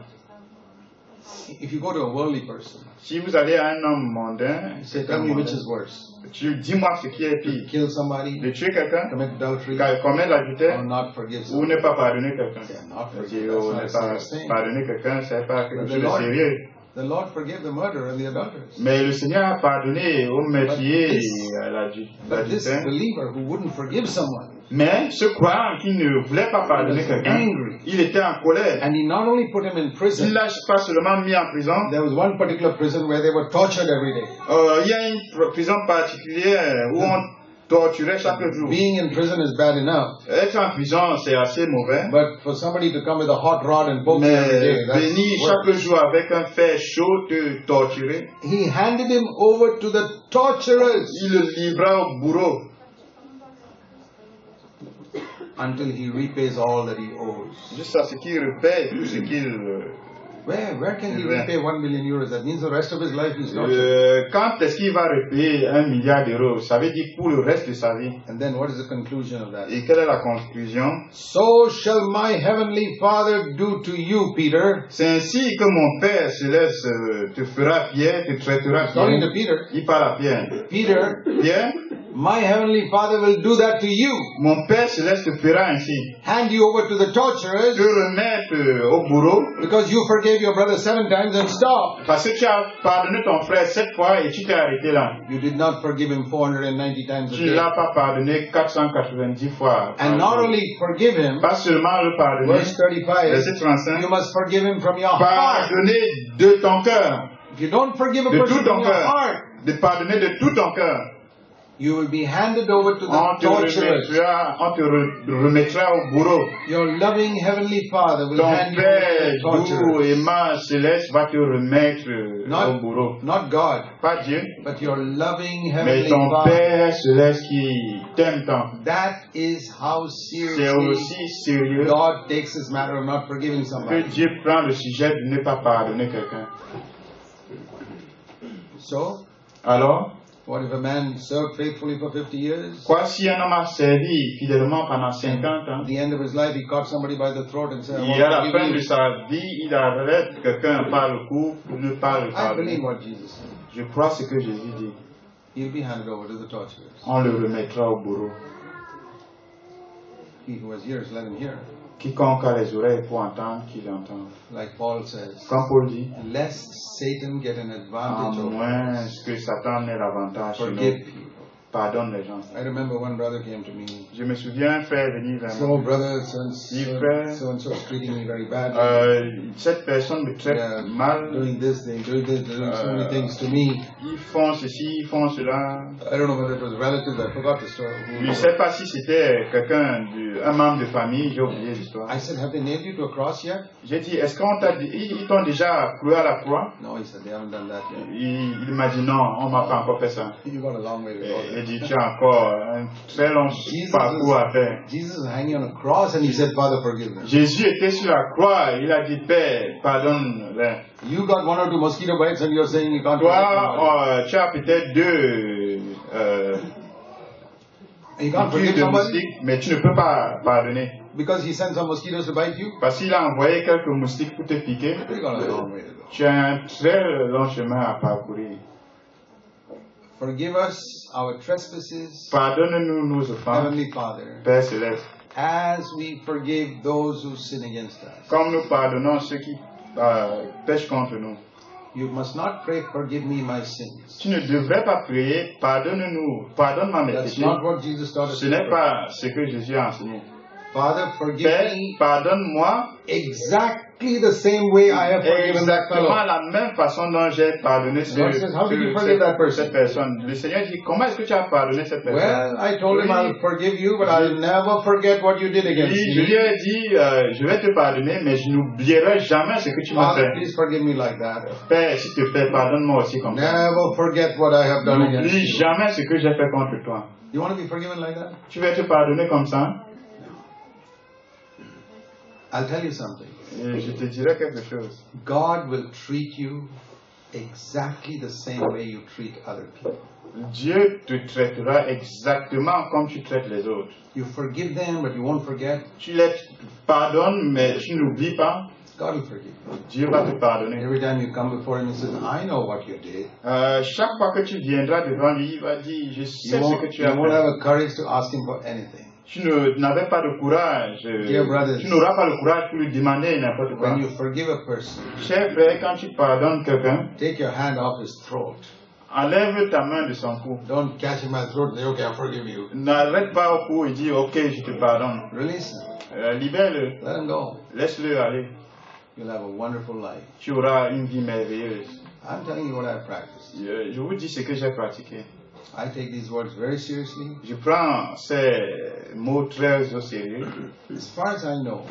If you go to a worldly person, Si vous allez à un homme mondain, you say, tell me which is worse. tu dis-moi ce qui est To pire. kill somebody, De tuer quelqu'un, commit adultery, commettre l'adultère, or not forgive ou somebody. ne pas pardonner quelqu'un. Yeah, not Parce forgive, que that's ne not a pas serious thing. pardonner quelqu'un, c'est pas quelque But chose the de Lord- sérieux. The Lord forgave the murderer and the adulterers. Mais le Seigneur a pardonné au meurtrier But et à But this l'adultère. believer who wouldn't forgive someone, Mais ce croyant qui ne voulait pas pardonner was quelqu'un, angry. il était en colère. and he not only put him in Il prison, l'a pas seulement mis en prison. there was one particular prison where they were tortured every day. Il y a une prison particulière où on torturait chaque jour. Being in prison is bad enough, Être en prison, c'est assez mauvais. but for somebody to come with a hot rod and poke you every day, Mais venir that's chaque worse. jour avec un fer chaud te torturer, He handed him over to the torturers il le livra au bourreau until he repays all that he owes. jusqu'à ce qu'il repaie tout ce qu'il... Where can he Yeah. repay 1 million euros? That means the rest of his life he's tortured. Quand est-ce qu'il va repayer 1 milliard d'euros? Ça veut dire pour le reste de sa vie. And then what is the conclusion of that? Et quelle est la conclusion? So shall my heavenly Father do to you, Peter. C'est ainsi que mon Père céleste te fera fier, te traitera According to fier. Peter, Il parle à Pierre. Peter, Pierre, my heavenly Father will do that to you. mon Père céleste te fera ainsi. Hand you over to the torturers Te remettre au bourreau because you forgave your brother 7 times and stopped. parce que tu as pardonné ton frère 7 fois et tu t'es arrêté là. You did not forgive him 490 times a Tu ne day. l'as pas pardonné 490 fois. And not only forgive him, Pas seulement le pardonner, verse 35, verset 35, you must forgive him from your heart. pardonner de ton cœur, If you don't forgive a de person tout ton from your cœur, heart, de pardonner de tout ton cœur. you will be handed over to On the te torturers. remettra au bourreau. Your loving heavenly Father will Ton hand you Père over to the doux, torturers. aimant, céleste va te remettre au bourreau. Not God, Pas Dieu, but your loving mais heavenly ton Father. Père céleste qui t'aime tant. That is how C'est seriously aussi sérieux God takes this matter of not forgiving que somebody. Dieu prend le sujet de ne pas pardonner quelqu'un. So, Alors, what if a man served faithfully for 50 years? quoi si un homme a servi fidèlement pendant 50 ans, At the end of his life, he caught somebody by the throat and said, et à la I fin want de to forgive sa vie, il arrête quelqu'un par le cou pour ne pas le you. I believe pardonner. what Jesus said. Je crois ce que Jésus dit. He'll be handed over to the torturers. On le remettra au bourreau. He who has ears, let him hear. Quiconque a les oreilles pour entendre, qu'il entende. Like Paul says, Comme Paul dit, lest Satan get an à advantage over moins us. que Satan ait l'avantage sur Forgive nous, people. pardonne les gens. I remember one brother came to me. Je me souviens un frère venir vers So, moi. brother, frère. so and so is treating me very badly. Cette personne me traite Yeah, mal. doing this, they're doing so many things to me. Ils font ceci, ils font cela. I don't know whether it was relatives, I forgot the story. Je ne sais pas si c'était quelqu'un, un membre de famille, j'ai oublié l'histoire. I said, have they nailed you to a cross yet? J'ai dit, est-ce qu'on t'a dit, ils t'ont déjà cloué à la croix? No, he said, they haven't done that yet. Il m'a dit non, on m'a pas encore fait ça. You got a long way to go. Il dit, tu as encore un très long parcours à faire. Jesus is hanging on a cross and he said, Father, forgive them. Jésus était sur la croix, il a dit, Père, pardonne-les. You got 1 or 2 mosquito bites and you're saying you can't forgive somebody. Toi, tu as peut-être You can't plus forgive de somebody moustiques, mais tu ne peux pas pardonner. because he sent some mosquitoes to bite you? Parce qu'il a envoyé quelques moustiques pour te piquer. You got a long way to go. Tu as un très long chemin à parcourir. Forgive us our trespasses, Pardonne-nous nos offenses, Heavenly Father, Père Céleste, as we forgive those who sin against us. comme nous pardonnons ceux qui pêchent contre nous. You must not pray, forgive me my sins. Tu ne devrais pas prier, pardonne-nous, pardonne-moi mes That's péchés. not what Jesus taught us Ce to n'est pray. pas ce que Jésus a enseigné. Father, forgive Père, me pardonne-moi exactly the same way I have forgiven that exactement fellow. la même façon dont j'ai pardonné God says, how did you forgive that person? cette personne. Le Seigneur dit, comment est-ce que tu as pardonné cette personne? Well, I told him I'll forgive you, but I'll never forget what you did against Je lui me. ai dit, je vais te pardonner, mais je n'oublierai jamais ce que tu m'as Father, fait. please forgive me like that. Père, s'il te plaît, pardonne-moi aussi comme ça. Never forget what I have done against N'oublie you. jamais ce que j'ai fait contre toi. You want to be forgiven like that? Tu veux te pardonner comme ça? I'll tell you something. Et je te dirai quelque chose. God will treat you exactly the same way you treat other people. Dieu te traitera exactement comme tu traites les autres. You forgive them, but you won't forget. Tu les pardonnes, mais tu n'oublies pas. God will forgive you. Dieu va te pardonner. Every time you come before Him, He says, I know what you did. Chaque fois que tu viendras devant lui, il va dire, je sais You ce won't, que tu you as won't fait. have a courage to ask Him for anything. Tu n'avais pas de courage. Dear brothers, Tu n'auras pas le courage pour lui demander n'importe quoi. when you forgive a person, Cher frère, quand tu pardonnes quelqu'un, take your hand off his throat. enlève ta main de son cou. Don't catch him by the throat and say, okay, I forgive you. N'arrête pas au cou et dis, ok, je te pardonne. Release him. Libère-le. Let him go. Laisse-le aller. You'll have a wonderful life. Tu auras une vie merveilleuse. I'm telling you what I've practiced. Je vous dis ce que j'ai pratiqué. I take these words very seriously. Je prends ces mots très au sérieux. As far as I know,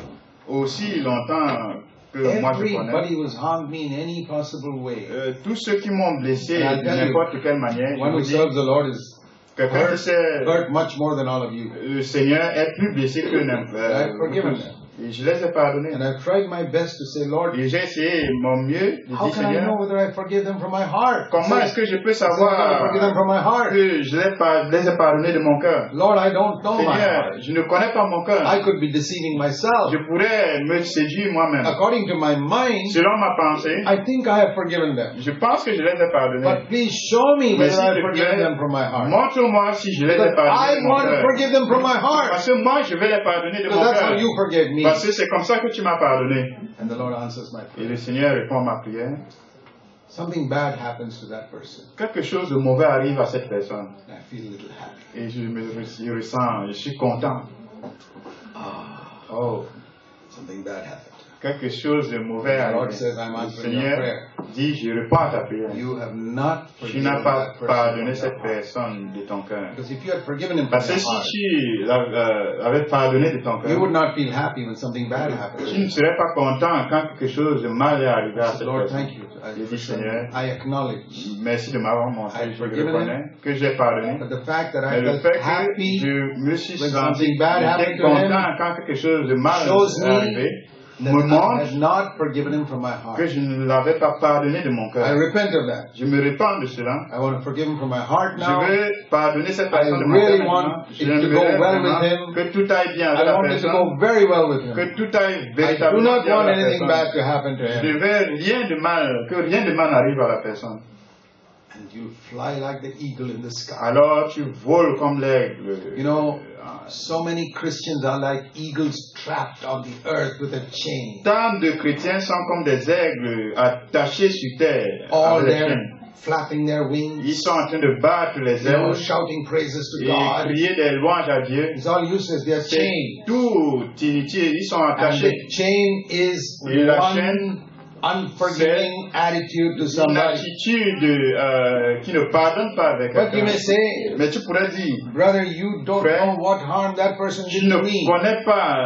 Aussi longtemps que moi je connais. everybody who's harmed me in any possible way. Tous ceux qui m'ont blessé And I'll de tell you, n'importe quelle manière, je One who vous dis, serves the Lord is quelqu'un qui sait hurt much more than all of you. le Seigneur est plus blessé que I've forgiven tous. them. Et je les ai pardonnés. And I've tried my best to say, Lord, Et j'ai essayé mon mieux de how dire, can I know Seigneur, whether I forgive them from my heart? comment est-ce que je peux I forgive them savoir from my heart. que je les ai pardonnés de mon cœur? Lord, I don't know my Seigneur, heart. je ne connais pas mon cœur. I could be deceiving myself. Je pourrais me séduire moi-même. According to my mind, Selon ma pensée, I think I have forgiven them. je pense que je les ai pardonnés. But please show me Mais whether s'il I've te forgiven plaît, them from my heart. montre-moi si je les ai Because pardonnés I de mon want to cœur. forgive them from my heart. Parce que moi, je vais les pardonner de Because mon that's how cœur. you forgave me. Parce que c'est comme ça que tu m'as pardonné. And the Lord answers my Et prayer. le Seigneur répond à ma prière. Something bad happens to that person. Quelque chose de mauvais arrive à cette personne. And I feel a little happy. Et je ressens, je suis content. Oh, Something bad happened. quelque chose de mauvais The Lord arrive. says, I'm Le answering your Seigneur prayer. dit, je réponds à ta prière. You have not Tu forgiven n'as pas that person. pardonné from cette your heart. personne de ton cœur. Because if you had forgiven him from Parce your que si heart, tu l'avais pardonné de ton you cœur, would not feel happy when something bad happened. tu ne serais pas content quand quelque chose de mal est arrivé à cette Lord, personne. thank you. Je dis, Seigneur, I acknowledge. merci de m'avoir montré, I've je forgiven reconnais que j'ai pardonné. But the fact that Mais I le felt fait que happy je me suis when senti something bad j'étais happened to him content quand quelque chose de mal shows est me arrivé, that me I montre had not forgiven him from my que heart. je ne l'avais pas pardonné de mon I cœur. repent of that. Je me répands de cela. I want to forgive him from my heart Je now. veux pardonner cette I personne de mon really cœur want maintenant. it to go J'aimerais well with vraiment him. que tout aille bien avec I la want it to personne, go very well with him. que tout aille I do véritablement not bien want avec la anything personne. bad to happen to Je him. ne veux rien de mal, que rien de mal n'arrive à la personne. And you fly like the eagle in the sky. Alors tu voles comme l'aigle. You know, so many Christians are like eagles trapped on the earth with a chain. Tant de chrétiens sont comme des aigles attachés sur terre All avec des there chaînes. flapping their wings, Ils sont en train de battre les you know, ailes shouting praises to et God. crier des louanges à Dieu. It's all useless. They're C'est chained. tout inutile. Ils sont And attachés. the chain is Et la one chaîne, unforgiving attitude to Une somebody. attitude qui ne pardonne pas avec But you may quelqu'un. say, Mais tu pourrais dire, brother, you don't Frère, know what harm that person tu did ne to me. connais pas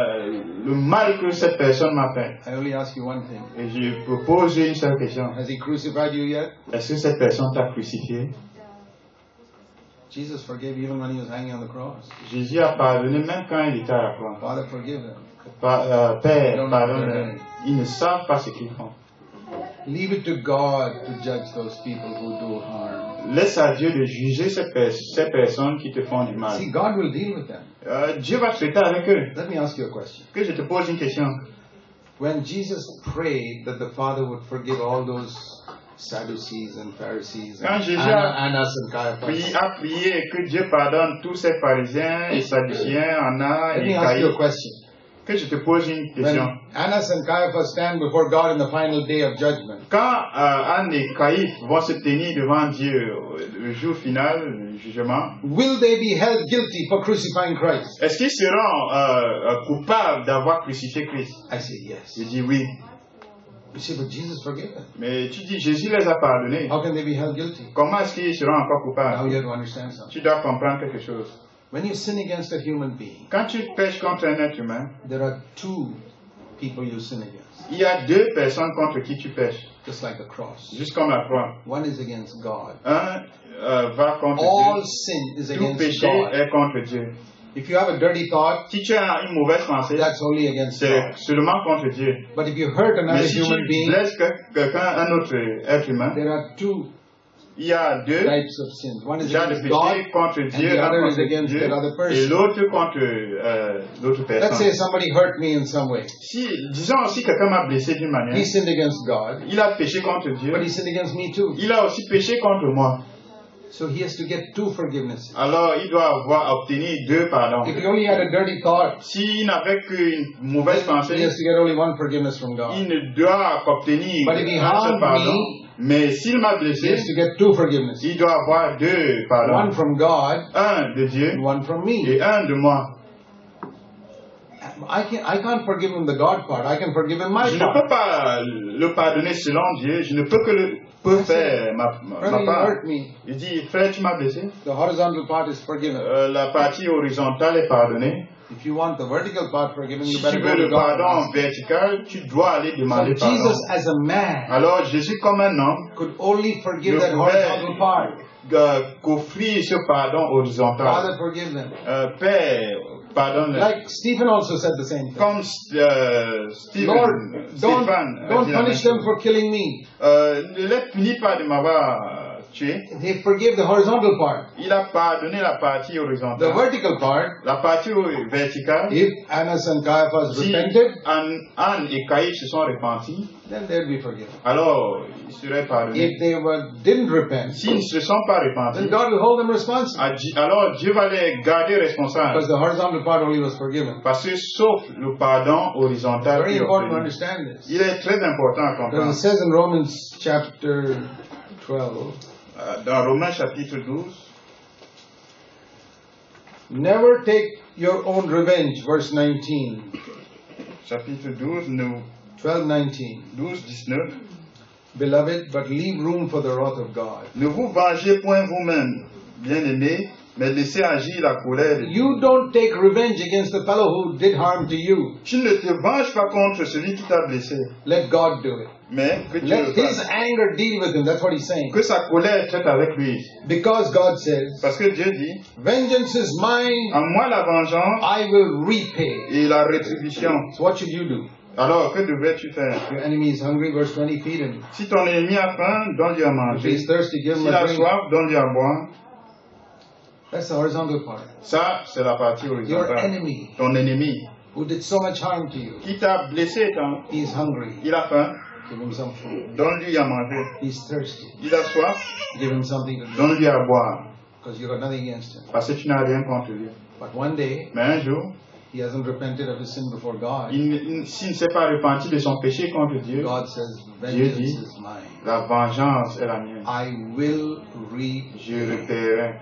le mal que cette personne m'a fait. I only ask you one thing. Et je peux poser une seule question. Has he crucified you yet? Est-ce que cette personne t'a crucifié? Jesus forgave you even when he was hanging on the cross. Jésus a pardonné même quand il était à la croix. Father, forgive them. Père, pardonne. Ils ne savent pas ce qu'ils font. Leave it to God to judge those people who do harm. Laisse à Dieu de juger ces personnes qui te font du mal. See, God will deal with them. Dieu va traiter avec eux. Let me ask you a question. Que je te pose une question. When Jesus prayed that the Father would forgive all those Sadducees and Pharisees Quand and Jésus Annas and Caiaphas. a prié que Dieu pardonne tous ces pharisiens et sadduciens, Anna Let et me ask you a Caïphe, question. que je te pose une question. When Annas and Caiaphas stand before God in the final day of judgment, Quand Anne et Caïphe vont se tenir devant Dieu le jour final, le jugement, will they be held guilty for crucifying Christ? est-ce qu'ils seront coupables d'avoir crucifié Christ? I say yes. Je dis oui. You say, but Jesus forgave them. Mais tu dis, Jésus les a pardonnés. How can they be held guilty? Comment est-ce qu'ils seront encore Now coupables? you have to understand something. Tu dois comprendre quelque chose. When you sin against a human being, Quand tu pêches contre un être humain, there are two people you sin against, il y a deux personnes contre qui tu pêches, just like the cross. juste comme la croix. One is against God. Un va contre All Dieu, sin is tout against péché God. est contre Dieu. If you have a dirty thought, Si tu as une mauvaise pensée, that's only against c'est God. seulement contre Dieu. But if you hurt Mais another si human tu being, blesses quelqu'un, un autre être humain, there are two il y a deux types of sins. One is genres de against God, péché contre and Dieu, the un other is contre against Dieu, that other et person. l'autre contre l'autre Let's say personne. somebody hurt me in some way. Si, disons si quelqu'un m'a blessé d'une manière, He sinned against God, il a péché contre Dieu, but he sinned against me too. il a aussi péché contre moi. So he has to get two forgivenesses. Alors, il doit obtenir deux pardons. If he only had a dirty thought, S'il n'avait qu'une mauvaise then he pensée, has to get only one forgiveness from il God. ne doit qu'obtenir But if he un seul harmed pardon. me, Mais s'il m'a He blessé, has to get two forgivenesses. il doit avoir deux One pardons. from God Un de Dieu and one from me. et un de moi. I can't forgive him the God part. I can forgive him my Je ne peux part. pas le pardonner selon Dieu. Je ne peux que le faire ma Brother, you part. hurt me. Il dit, frère, tu m'as blessé. The horizontal part is forgiven. La partie horizontale est pardonnée. If you want the vertical part forgiven, you Si better tu go veux to le God. pardon vertical, tu dois aller So demander pardon. Jesus as a man Alors Jésus comme un homme could only forgive ne that horizontal part. pouvait qu'offrir ce pardon horizontal. Father, forgive them. Père, pardonne. Like Stephen also said the same thing. Comme Stephen, Lord, Stéphane don't dit la même punish them chose. for killing me. Ne les punis pas de m'avoir tué. They forgive the horizontal part. Il a pardonné la partie The horizontale. vertical part, La partie verticale, if Annas and Caiaphas si repented, Anne et Caïphe se sont repentis, then they'll be forgiven. alors ils seraient pardonnés. If they didn't repent, S'ils ne se sont pas then repentis, God will hold them responsible alors Dieu va les garder responsables. because the horizontal part only was forgiven. Parce que sauf le pardon horizontal, Very qui est important to obtenu. understand this. Il est très important à Because comprendre. it says in Romans chapter 12, Dans Romains chapitre 12, never take your own revenge, verse 19, chapitre 12, 12:19. 19. Beloved, but leave room for the wrath of God. Ne vous vengez point vous-même, bien-aimés, mais laissez agir la colère de Dieu. You don't take revenge against the fellow who did harm to you. Tu ne te venges pas contre celui qui t'a blessé, Let God do it. mais que Dieu Let le his fasse. anger deal with him. That's what he's saying. Que sa colère traite avec lui. Because God says, Parce que Dieu dit, vengeance is mine, à moi la vengeance I will repay. et la rétribution. So what should you do? Alors, que devrais-tu faire? Your enemy is hungry, verse 20, feed him. Si ton ennemi a faim, donne-lui à If manger. he's thirsty, give him S'il a a drink. soif, donne-lui à boire. That's the horizontal part. Ça, c'est la partie Your horizontale. enemy Ton ennemi, who did so much harm to you, qui t'a blessé, he's hungry. il a faim, Give him some food. donne-lui à manger. He's thirsty. Il a soif, Give him something to drink. donne-lui à boire. Because you got nothing against him. Parce que tu n'as rien contre lui. But one day, Mais un jour, he hasn't repented of his sin before God. s'il ne s'est pas repenti de son péché contre Dieu, God says, Dieu vengeance dit, is mine. la vengeance est la mienne. I will Je repay. le paierai.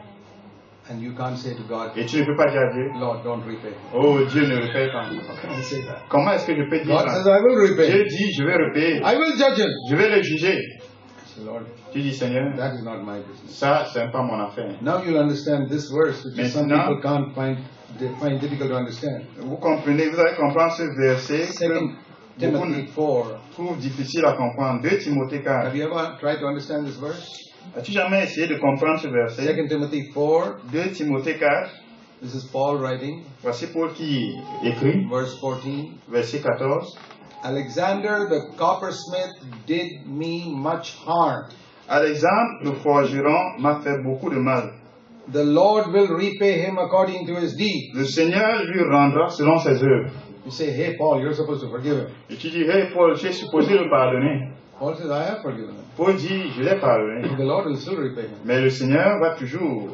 And you can't say to God, Et tu ne peux pas dire à Dieu, Lord, don't repay. oh Dieu ne le paie pas. How can I say that? Comment est-ce que je peux dire God ça? says, I will Dieu repay. dit, je vais repayer. I will judge him. Je vais le juger. I say, Lord, Tu dis, Seigneur, that is not my business. ça, c'est pas mon affaire. Now you'll understand this verse, which is some Maintenant- people can't find difficult to understand. Vous comprenez, vous allez comprendre ce verset Second que beaucoup Timothy 4. trouvent difficile à comprendre. 2 Timothée 4. Have you ever tried to understand this verse? As-tu jamais essayé de comprendre ce verset? 2 Timothy 4. 2 Timothée 4. This is Paul writing, Voici Paul qui écrit, verse 14. verset 14. Alexander the coppersmith did me much harm. Alexandre, le forgeron, m'a fait beaucoup de mal. The Lord will repay him according to his deed. Le Seigneur lui rendra selon ses œuvres. You say, hey, Paul, you're supposed to forgive him. Et tu dis, hey Paul, j'ai supposé le pardonner. Paul says, I have forgiven him. Paul dit, je l'ai pardonné. The Lord will still repay him. Mais le Seigneur va toujours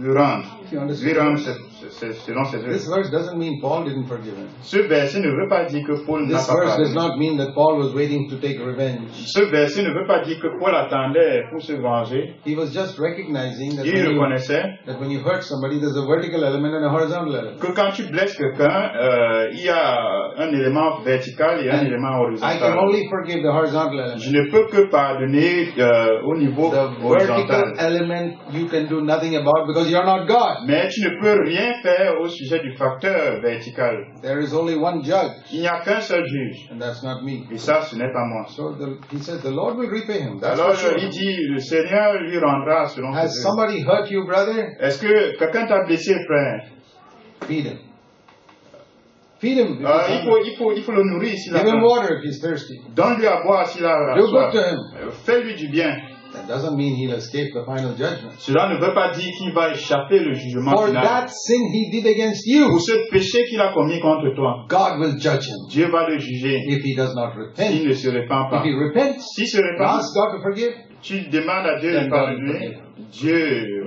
le rendre. You understand? Lui rendre selon ses This œuvres. verse doesn't mean Paul didn't forgive him. Ce verset ne veut pas dire que Paul n'a This pas verse does pardonné. not mean that Paul was waiting to take revenge. Ce verset ne veut pas dire que Paul attendait pour se venger. He was just recognizing that Il reconnaissait when you hurt somebody, there's a vertical element and a horizontal element. que quand tu blesses quelqu'un, il y a un élément vertical et un élément I can horizontal. only forgive the horizontal element. Je ne peux que pardonner au niveau The horizontal. vertical element you can do nothing about because you're not God. Mais tu ne peux rien faire au sujet du facteur vertical. There is only one judge, Il n'y a qu'un seul juge. and that's not me. Et ça, ce n'est pas moi. So he says the Lord will repay him. That's Alors, for sure. il dit, le Seigneur lui rendra selon Has ses œuvres. somebody hurt you, brother? Est-ce que quelqu'un t'a blessé, frère? Feed him. Feed him. Il faut le nourrir s'il a Give him faim. water if he's thirsty. Donne-lui à boire s'il a Do good soif. to him. Fais-lui du bien. That doesn't mean he'll escape the final judgment. Cela ne veut pas dire qu'il va échapper le jugement For final. that sin he did against you, Pour ce péché qu'il a commis contre toi, God will judge him Dieu va le juger if he does not s'il repent. ne se répand If pas. he repents, S'il se répand, ask God to forgive. tu demandes à Dieu de Then God will pardonner. forgive. Dieu,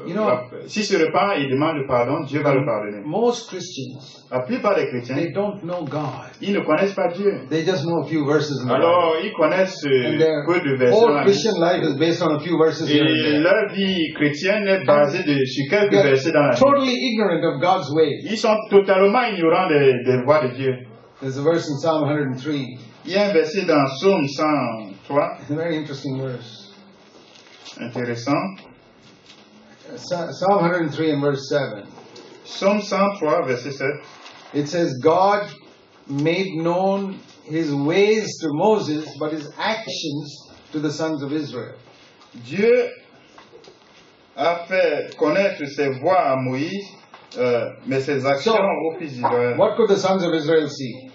You know, s'il se répand et demande le pardon, Dieu va le pardonner. Most Christians, La plupart des they chrétiens, don't know God. ils ne connaissent pas Dieu. They just know a few verses in the Bible. Alors, ils connaissent And their peu de versets. dans whole la Bible. Christian life is based on a few verses here and Et there. leur vie chrétienne est basée sur quelques They versets dans la are Bible. totally ignorant of God's ways. Ils sont totalement ignorants des voies de Dieu. There's a verse in Psalm 103. Il y a un verset dans Psaume 103, It's a very interesting verse. intéressant. Psalm 103 and verse 7. Psaume 103, verset 7. It says, God made known his ways to Moses, but his actions to the sons of Israel. Dieu a fait connaître ses voies à Moïse, mais ses actions aux fils d'Israël. What could the sons of Israel see?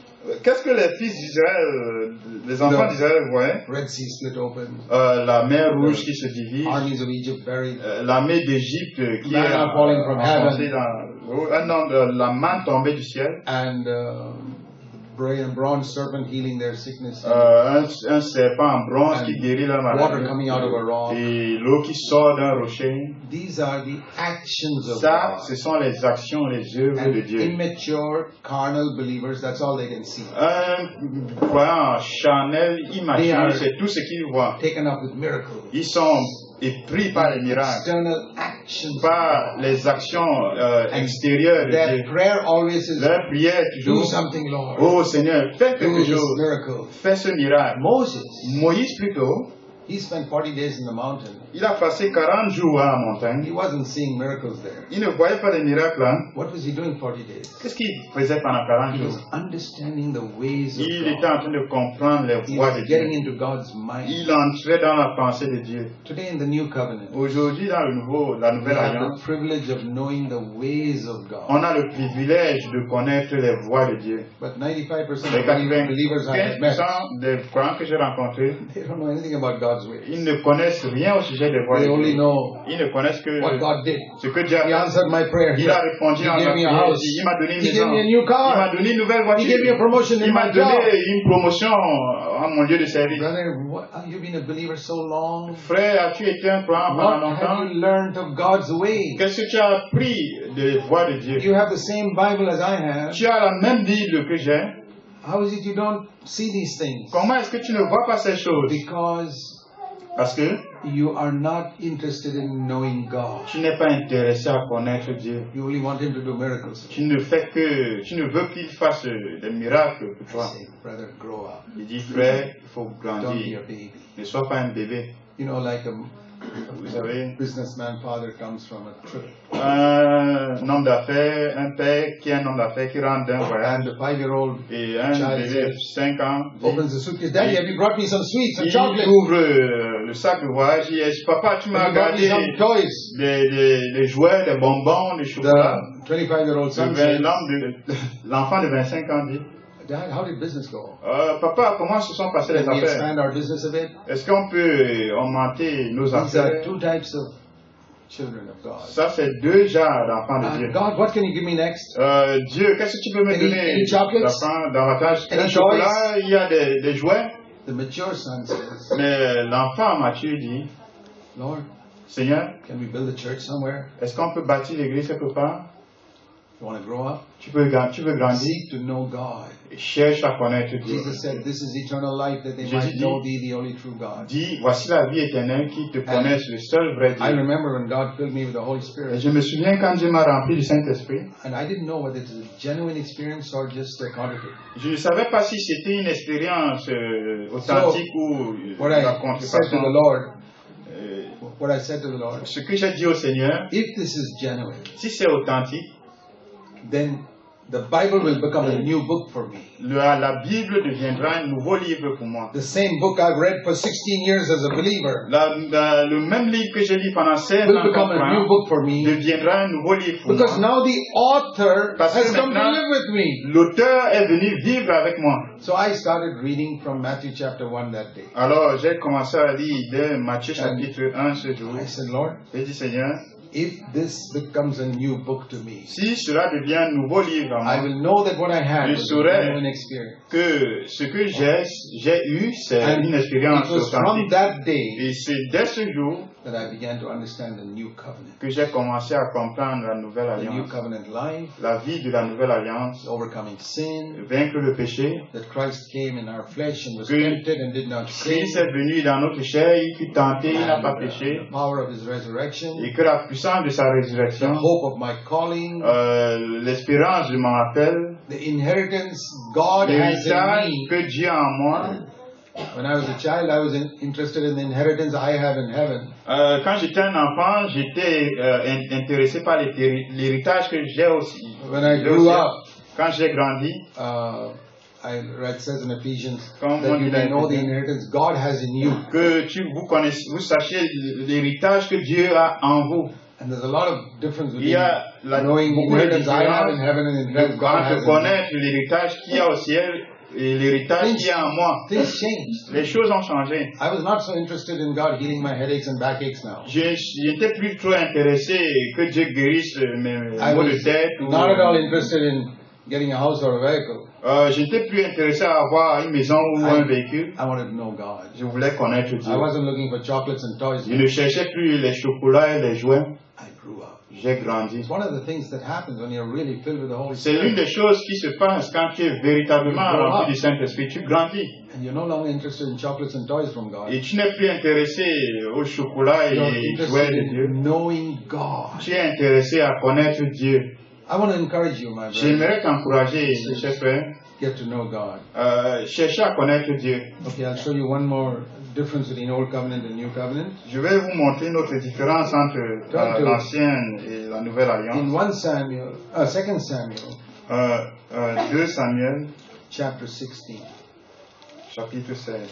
Qu'est-ce que les fils d'Israël, les enfants d'Israël voyaient? Red Sea split open, La mer rouge qui se divise, armies of Egypt buried, l'armée d'Égypte qui est Manna falling from enfoncée heaven. la manne tombée du ciel, and bronze serpent healing their sickness, un serpent en bronze qui guérit la water coming out of a rock. maladie, et l'eau qui sort d'un rocher. These are the actions of Ça, God. ce sont les actions, les œuvres de And Dieu. immature carnal believers, that's all they can see. Un croyant charnel, They immature, are c'est tout ce qu'ils voient. taken up with miracles, Ils sont épris par les miracles, external actions. par les actions extérieures de Their Dieu. prayer always is, Leur prière est do toujours, something, Lord. oh Seigneur, fais Do quelque this chose, miracle. fais ce miracle. Moses, Moïse plutôt, he spent 40 days in the mountain. il a passé 40 jours à la montagne. He wasn't seeing miracles there. Il ne voyait pas les miracles là. What was he doing 40 days? Qu'est-ce qu'il faisait pendant 40 He was jours? understanding the ways of Il était God. en train de comprendre les He voies was de Dieu. getting into God's mind. Il entrait dans la pensée de Dieu. Today in the new covenant, Aujourd'hui, dans la we nouvelle have the alliance, privilege of knowing the ways of God. on a le privilège de connaître les voies de Dieu. But 95% Les of believers I have met, 95% des croyants que j'ai rencontrés, they don't know anything about God's ways. ils ne connaissent rien au sujet des voies They de only Dieu. know Ils ne connaissent que what God did. ce que Dieu a He fait. answered my prayer. Il a répondu He à ma gave me a prière. house. Il m'a donné une He gave maison. me a new Il m'a car. donné une nouvelle He voiture. gave me a promotion in Il m'a my donné job. une promotion à mon lieu de service. Brother, you've been a believer so long. Frère, as-tu été un croyant pendant What have longtemps? you learned of God's ways? Qu'est-ce que tu as appris des voies de Dieu? You have the same Bible as I have. Tu as la même Bible que j'ai. How is it you don't see these things? Comment est-ce que tu ne vois pas ces choses? Because Parce que you are not interested in knowing God. tu n'es pas intéressé à connaître Dieu. You only want Him to do miracles. Tu ne veux qu'il fasse des miracles pour I toi. say, brother, grow up. Il dit, frère, il faut Don't be a grandir. baby. Ne sois pas un bébé. You know, like Vous savez, businessman father comes from a trip, un homme d'affaires, un père qui est un homme d'affaires qui rentre d'un voyage and the 5-year-old et un Child bébé de 5 ans dit, opens the suitcase. Daddy, have you brought me some sweets, some il chocolate? ouvre le sac de voyage et il dit, papa, tu m'as Have you brought me gardé some toys? des jouets, des bonbons, des chocolats. The 25-year-old son says, L'enfant de 25 ans dit, Dad, how did business go? papa, comment se sont passées les Can we affaires? expand our business a bit? Est-ce qu'on peut augmenter nos These are affaires? two types of children of God. Ça, c'est deux genres d'enfants de Dieu. God, what can you give me next? Dieu, qu'est-ce que tu peux me Any donner chocolates? d'enfants davantage? Any Un chocolat, il y a des jouets. The mature son says, Mais l'enfant mature dit, Lord, Seigneur, can we build a church somewhere? est-ce qu'on peut bâtir l'église quelque part? You want to grow up? Tu veux grandir? Seek to know God. Et cherche à connaître Dieu. Jesus said, this is eternal life, that they Jésus might dit, know thee, the only true God. Dis, voici la vie éternelle qui te connaissent le seul vrai I Dieu. remember when God filled me with the Holy Et Spirit, je me souviens quand Dieu m'a rempli du Saint-Esprit, and I didn't know whether it was a genuine experience or just a counterfeit. je ne savais pas si c'était une expérience authentique ou What la I said to contrefaçon. the Lord, Euh, what I said to the Lord, Ce que j'ai dit au Seigneur, if this is genuine, si c'est authentique, then the Bible will become a new book for me. la Bible deviendra un nouveau livre pour moi. The same book I've read for 16 years as a believer Le même livre que j'ai lu pendant 16 will ans become comme a new croyant book for me, deviendra un nouveau livre pour because moi. now the author Parce que has come to maintenant, live with me. l'auteur est venu vivre avec moi. So I started reading from Matthew chapter 1 that day. Alors j'ai commencé à lire de Matthieu chapitre 1 ce jour. I said, Lord, J'ai dit, Seigneur, if this becomes a new book to me, si cela devient un nouveau livre à I moi, will know that what I had Je was a saurais genuine experience. que ce que j'ai eu, c'est And une expérience it was from authentique. that day Et c'est dès ce jour that I began to understand the new covenant. que j'ai commencé à comprendre la nouvelle The new alliance. covenant life, La vie de la nouvelle alliance, overcoming sin, vaincre le péché. that Christ came in our flesh and was Que tempted and did not sin, Christ est venu dans notre chair, il fut tenté, il n'a and pas péché. the power of his resurrection, Et que la puissance de sa the résurrection, hope of my calling, l'espérance de mon appel, the inheritance God has in l'héritage me. que Dieu a en moi. When I was a child, I was interested in the inheritance I have in heaven. Quand j'étais un enfant, j'étais intéressé par l'héritage que j'ai aussi. When I J'ai grew aussi. up, Quand j'ai grandi, it says in Ephesians Comme that on you dit may dans know the Éphésiens, inheritance God has in you. que vous sachiez l'héritage que Dieu a en vous. And there's a lot of difference Il y a between knowing the beaucoup de inheritance I have in différences heaven and the inheritance God has entre in me. connaître l'héritage qu'il y a au ciel et l'héritage qu'il y a en moi. Things changed. Les choses ont changé. I was not so interested in God healing my headaches and backaches now. Je n'étais plus trop intéressé que Dieu guérisse mes I maux de was tête. not at all interested in getting a house or a vehicle. Je n'étais plus intéressé à avoir une maison ou un véhicule. I wanted to know God. Je voulais connaître Dieu. I wasn't looking for chocolates and toys. Je ne cherchais plus les chocolats et les jouets. I grew up. J'ai grandi. It's one of the things that happens when you're really filled with the Holy C'est l'une Spirit. des choses qui se passe quand tu es véritablement rempli du Saint-Esprit. Tu grandis. And you're no longer interested in chocolates and toys from God. Et tu n'es plus intéressé au chocolat et You're aux jouets interested de Dieu. in knowing God. Tu es intéressé à connaître Dieu. I want to encourage you, my brother. J'aimerais t'encourager, cher frère, Get to know God. chercher à connaître Dieu. Okay, I'll show you one more difference between Old Covenant and New Covenant. Je vais vous montrer une autre différence entre l'ancienne et la nouvelle alliance. In 2 Samuel, 2 Samuel, chapter 16. chapitre 16.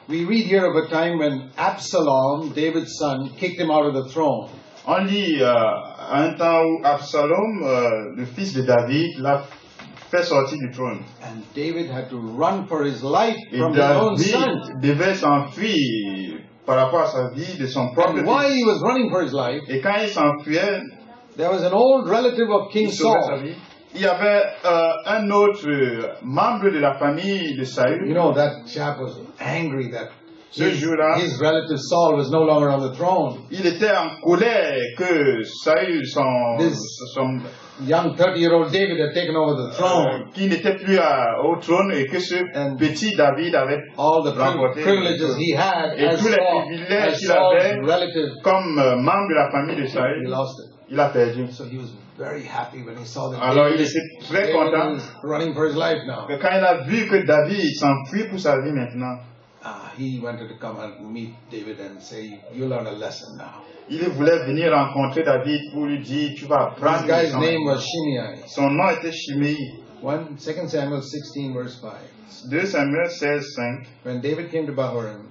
We read here of a time when Absalom, David's son, kicked him out of the throne. On lit un temps où Absalom, le fils de David, l'a fait sortir du trône. And David had to run for his life Et from his own David son. devait s'enfuir par rapport à sa vie de son propre And while fils. he was running for his life, Et quand il s'enfuyait, there was an old relative of King il sauvait sa Saul. vie. Il y avait un autre membre de la famille de Saül. You know, that chap was angry that Ce jour-là, his relative Saul was no longer on the throne. il était en colère que Saül, son Young 30-year-old David had taken over the throne. qui n'était plus au trône et que ce And petit David avait all the remporté privileges he had et as tous les Saul, privilèges as qu'il Saul's avait relative, comme membre de la famille de he Saül, lost it. il a perdu. So he was very happy when he saw that Alors il David, était très David content was running for his life now. que quand il a vu que David s'enfuit pour sa vie maintenant, He wanted to come and meet David and say, you learn a lesson now. il voulait venir rencontrer David pour lui dire, tu vas apprendre. This guy's name was Shimei. Son nom était Shimei. 2 Samuel 16 verse 5. 2 Samuel 16, 5. When David came to Bahurim,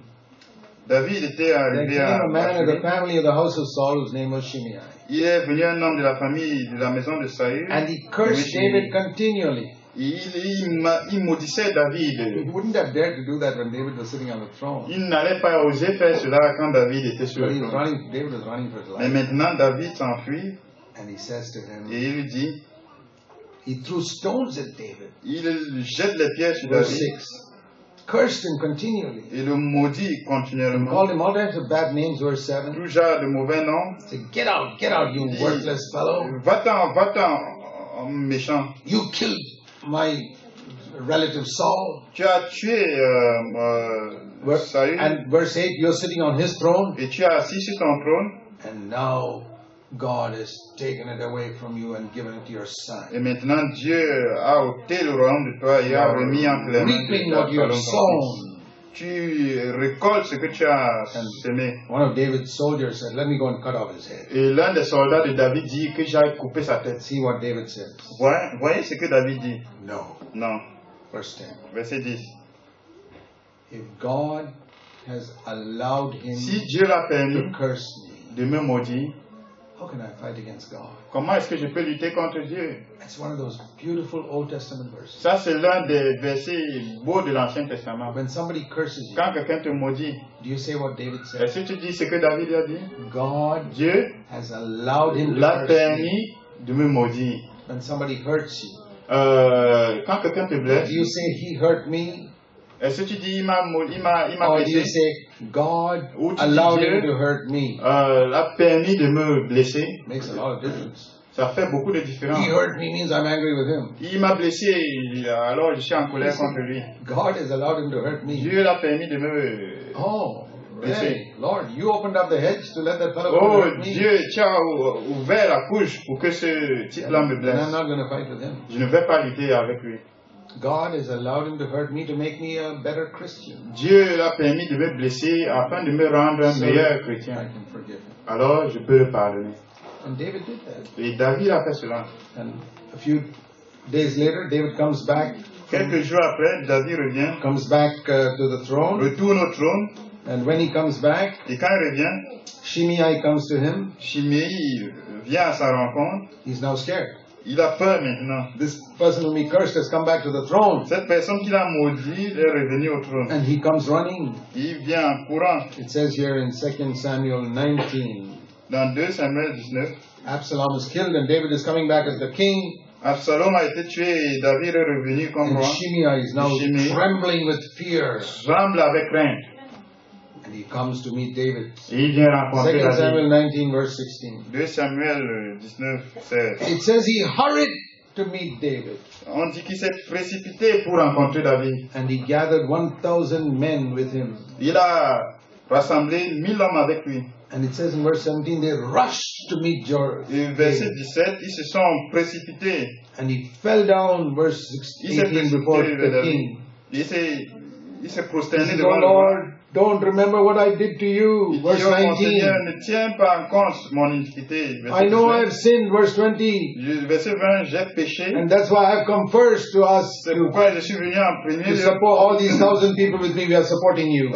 David était there arrivé came à a man of the Bahurim. family of the house of Saul whose name was Shimei. Il est venu un homme de la famille de la maison de Saül. And he cursed David continually. Il maudissait David. He wouldn't have dared to do that when David was sitting on the throne. Il n'allait pas oser faire cela quand David était sur But le he was trône. David was running for his Mais life. maintenant, David s'enfuit And he says to him, et il lui dit, he threw stones at David. il jette les pierres sur Verse David. 6. cursed him continually. et le maudit continuellement. Called him all kinds of bad names, verse 7. Tout genre de mauvais noms. Said, get out, you worthless fellow. Va-t'en, méchant. You killed my relative Saul. Tu as tué Saül. And verse 8, you're sitting on his throne. Et tu es assis sur ton trône. And now God has taken it away from you and given it to your son. Et maintenant Dieu a ôté le royaume de toi et a remis entre les mains Reaping de what you have ton sown. Tu récoltes ce que tu as semé. One of David's soldiers said, let me go and cut off his head. Et l'un des soldats de David dit que j'aille couper sa tête. See what David says. Voyez ce que David dit. No. Non. Verse 10. Verset 10. If God has allowed him Si Dieu l'a permis to curse me, de me maudire, how can I fight against God? comment est-ce que je peux lutter contre Dieu? It's one of those beautiful Old Testament verses. Ça, c'est l'un des versets beaux de l'Ancien Testament. When somebody curses you, Quand quelqu'un te maudit, do you say what David said? est-ce que tu dis ce que David a dit? God Dieu has allowed him to l'a curse me. permis de me maudire. When somebody hurts you, Quand quelqu'un te blesse, do you say he hurt me? est-ce que tu dis il m'a Or do you blessé? say God Ou tu dis allowed Dieu him to hurt me? l'a permis de me blesser? Makes a lot of difference. Ça fait beaucoup de différence. He hurt me means I'm angry with him. Il m'a blessé, alors je suis en colère contre lui. God has allowed him to hurt me. Dieu l'a permis de me Oh, blesser. really? Lord, you opened up the hedge to let that fellow come Oh hurt me. Dieu, tu as ouvert la couche pour que ce type-là me And I'm blesse. not going to fight with him. Je ne vais pas lutter avec lui. God has allowed him to hurt me to make me a better Christian. Dieu l'a permis de me blesser afin de me rendre un So meilleur I chrétien. can forgive him. Alors je peux le pardonner. And David did that. Et David a fait cela. And a few days later, David comes back Quelques jours après, David revient, to the throne. retourne au trône, And when he comes back, et quand il revient, Shimei comes to him. Chiméi vient à sa rencontre. He's now scared. Il a peur maintenant. This person whom he cursed has come back to the throne. Cette personne qui l'a maudit est revenue au trône. And he comes running. Il vient en courant. It says here in 2 Samuel 19, Dans 2 Samuel 19, Absalom is killed and David is coming back as the king. Absalom a été tué et David est revenu comme And roi. Shimei is now Shimei trembling with fear. Tremble avec crainte. And he comes to meet David. Et il vient rencontrer 2 Samuel David. 19 verse 16. 2 Samuel 19, 16. It says he hurried to meet David. On dit qu'il s'est précipité pour rencontrer David. And he gathered 1,000 men with him. Il a rassemblé 1000 hommes avec lui. And it says in verse 17, they rushed to meet Et verset David. 17, ils se sont précipités. And he fell down, verse Il s'est 18, before précipité the de king. David. Il s'est He prosterné said, devant oh le roi. Lord, don't remember what I did to you. Il dit, Verse oh mon 19. Seigneur, ne tiens pas en compte mon iniquité. I know I have Verset sinned. Verse 20. 20. Verset 20, j'ai péché. And that's why I have come first to us C'est pourquoi je suis venu en premier to lieu support all these 1,000 people with me. We are supporting you.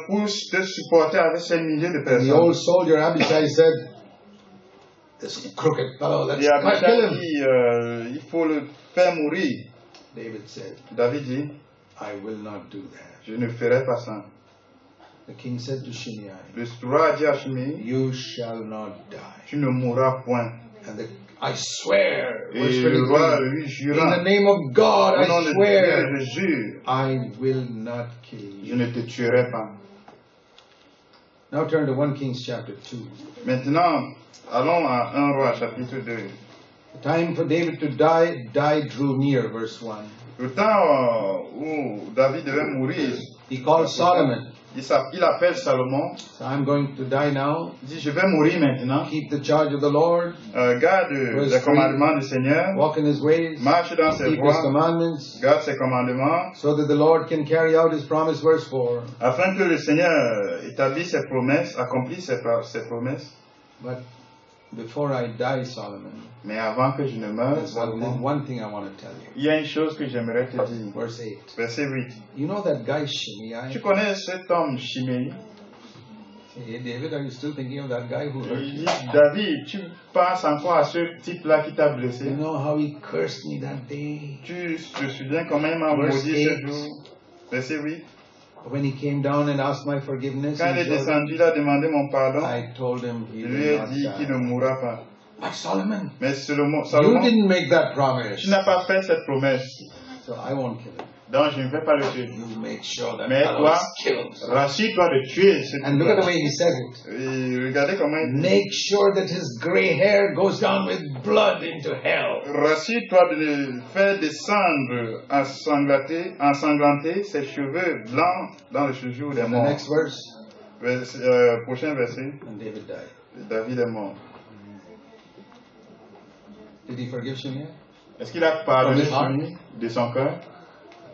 pour te supporter avec ces milliers de The personnes. old soldier Abishai said, this crooked fellow, let's Et Abishai kill him. dit, il faut le faire mourir. David said, David dit, I will not do that. je ne ferai pas ça. The king said to Shimei, Le roi a dit à Shimei, you shall not die. tu ne mourras point. And I swear, verse Et le roi 23, lui in jura, the name of God, au nom I de swear, Dieu, je jure, I will not kill je you. ne te tuerai pas. Now turn to 1 Kings chapter 2. Maintenant, allons à 1 roi chapitre 2. The time for David to die drew near, verse 1. Le temps où David devait mourir, He called Solomon. il appelle Salomon, So I'm going to die now. il dit, je vais mourir maintenant. Keep the charge of the Lord. Garde Verse les 3. commandements du Seigneur, Walk in his ways. marche dans ses Keep his voies, commandments. garde ses commandements, So that the Lord can carry out his promise, verse 4. afin que le Seigneur établisse ses promesses, accomplisse ses promesses. But before I die, Solomon, Mais avant que je ne meure, there's Salomon, one thing I want to tell you. il y a une chose que j'aimerais te dire. Verse 8. Verset 8. You know that guy Shimei? Tu connais cet homme Chiméi? Hey, David, are you still thinking of that guy who hurt Il you? dit, David, tu penses encore à ce type-là qui t'a blessé? You know how he cursed me that day? Tu te souviens comment il m'a Verse maudit ce 8. jour? Verset 8. When he came down and asked my forgiveness, Quand il est in Jordan, descendu, il a demandé mon pardon. I told him he Je lui ai will dit not qu'il ne die. mourra pas. But Mais Salomon, You didn't make that promise. tu n'as pas fait cette promesse. So I won't kill him. Donc je ne vais pas le tuer. You make sure that Mais fellow toi, is killed. rassure-toi de tuer ce And look at the way he says it. Et regardez comment il dit. Make sure that his gray hair goes down with blood into hell. Rassure-toi de le faire descendre ensanglanter ses cheveux blancs dans le séjour des And the morts. next verse. Prochain verset. And David died. David est mort. Did he forgive Shimei? Est-ce qu'il a pardonné From his heart? Shimei de son cœur?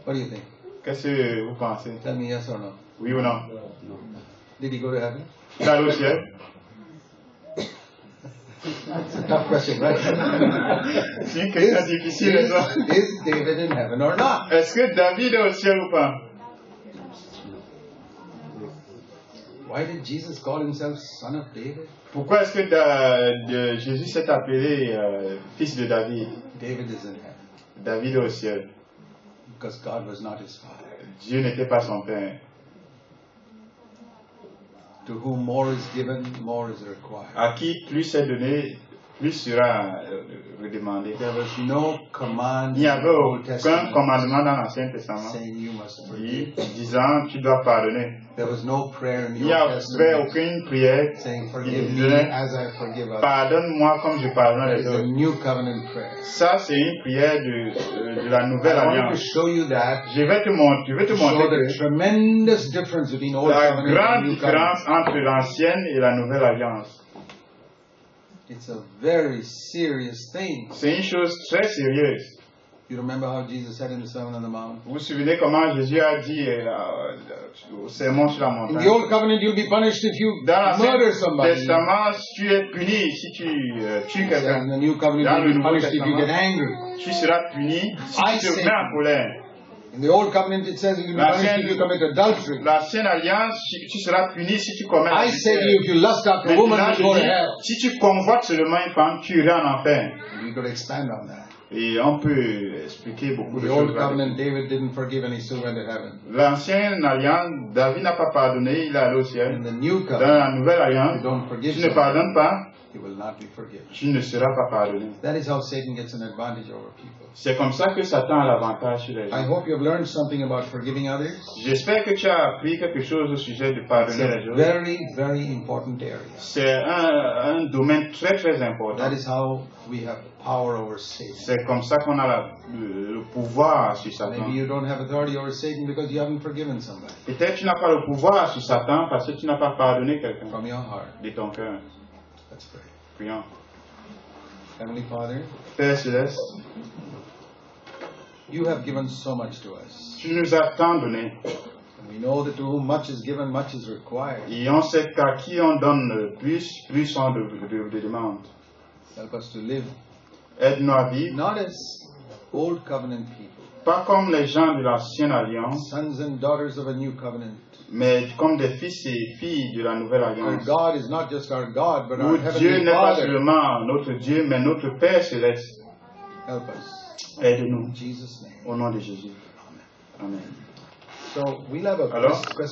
What do you think? Qu'est-ce que vous pensez? Tell me yes or no. Oui ou non? Did he go to heaven? Il est allé au ciel? That's a tough question, right? C'est une question difficile, ça. Is David in heaven or not? Est-ce que David est au ciel ou pas? Why did Jesus call himself son of David? Pourquoi est-ce que Jésus s'est appelé fils de David? David is in heaven David est au ciel. because God was not his father. Dieu n'était pas son père. To whom more is given, more is required. À qui plus est donné, plus sera redemandé. There was no command Il n'y in the avait Old aucun Testament commandement dans l'Ancien Testament saying you must forgive. disant tu dois pardonner. There was no prayer in Il the n'y Old avait Testament aucune prière saying qui forgive me disait as I forgive others. pardonne-moi comme je pardonne That les is a autres. new covenant prayer. Ça, c'est une prière de la nouvelle I wanted to alliance. show you that. Je vais te montrer Show the que tremendous difference between Old la Covenant and grande New Covenant. différence entre l'ancienne et la nouvelle alliance. It's a very serious thing. C'est une chose très sérieuse. You remember how Jesus said in the Sermon on the Mount? Vous vous souvenez comment Jésus a dit au sermon sur la In montagne? the Old Covenant, you'll be punished if you Dans murder l'Ancien somebody. Testament, tu es puni si tu tues quelqu'un. In the New Covenant, Dans le you'll be Nouveau punished if you get Testament, angry. tu seras puni si I tu te say- mets en colère. In the Old Covenant, it says you'll be punished if you commit adultery. L'ancienne alliance, tu seras puni si tu commets I say to l'adultère. you, if you lust after a woman, Maintenant, you go to je dis, hell. si tu convoites seulement une femme, tu iras en enfer. We could expand on that. Et on peut expliquer beaucoup In de the choses. Old là-dessus. Covenant, David didn't forgive and he still went to heaven. L'ancienne alliance, David n'a pas pardonné, il est allé au In ciel. the New Dans Covenant, la nouvelle if you alliance, don't forgive tu ne someone, pardonnes pas, you will not be forgiven. tu ne seras pas pardonné. That is how Satan gets an advantage over people. C'est comme ça que Satan a l'avantage sur les I gens. hope you have learned something about forgiving others. J'espère que tu as appris quelque chose au sujet de It's pardonner a les autres. very, very important area. C'est un domaine très très important. That is how we have power over Satan. C'est comme ça qu'on a le pouvoir sur Satan. Maybe you don't have authority over Satan because you haven't forgiven somebody Peut-être tu n'as pas le pouvoir sur Satan parce que tu n'as pas pardonné quelqu'un from your heart. de ton cœur. Let's pray. Prions. Heavenly Father, Père Céleste, you have given so much to us. tu nous as tant donné. And we know that to whom much is given, much is required. Et on sait qu'à qui on donne plus, plus on de demande. Help us to live Aide-nous à vivre, not as old covenant people, pas comme les gens de l'ancienne alliance, sons and daughters of a new covenant. mais comme des fils et filles de la nouvelle Our alliance. God is not just our God, but our Où Dieu Heavenly n'est pas Father. seulement notre Dieu, mais notre Père Céleste. Help us. Aide-nous In Jesus' name. au nom de Jésus. Amen. So we'll have a Alors? question.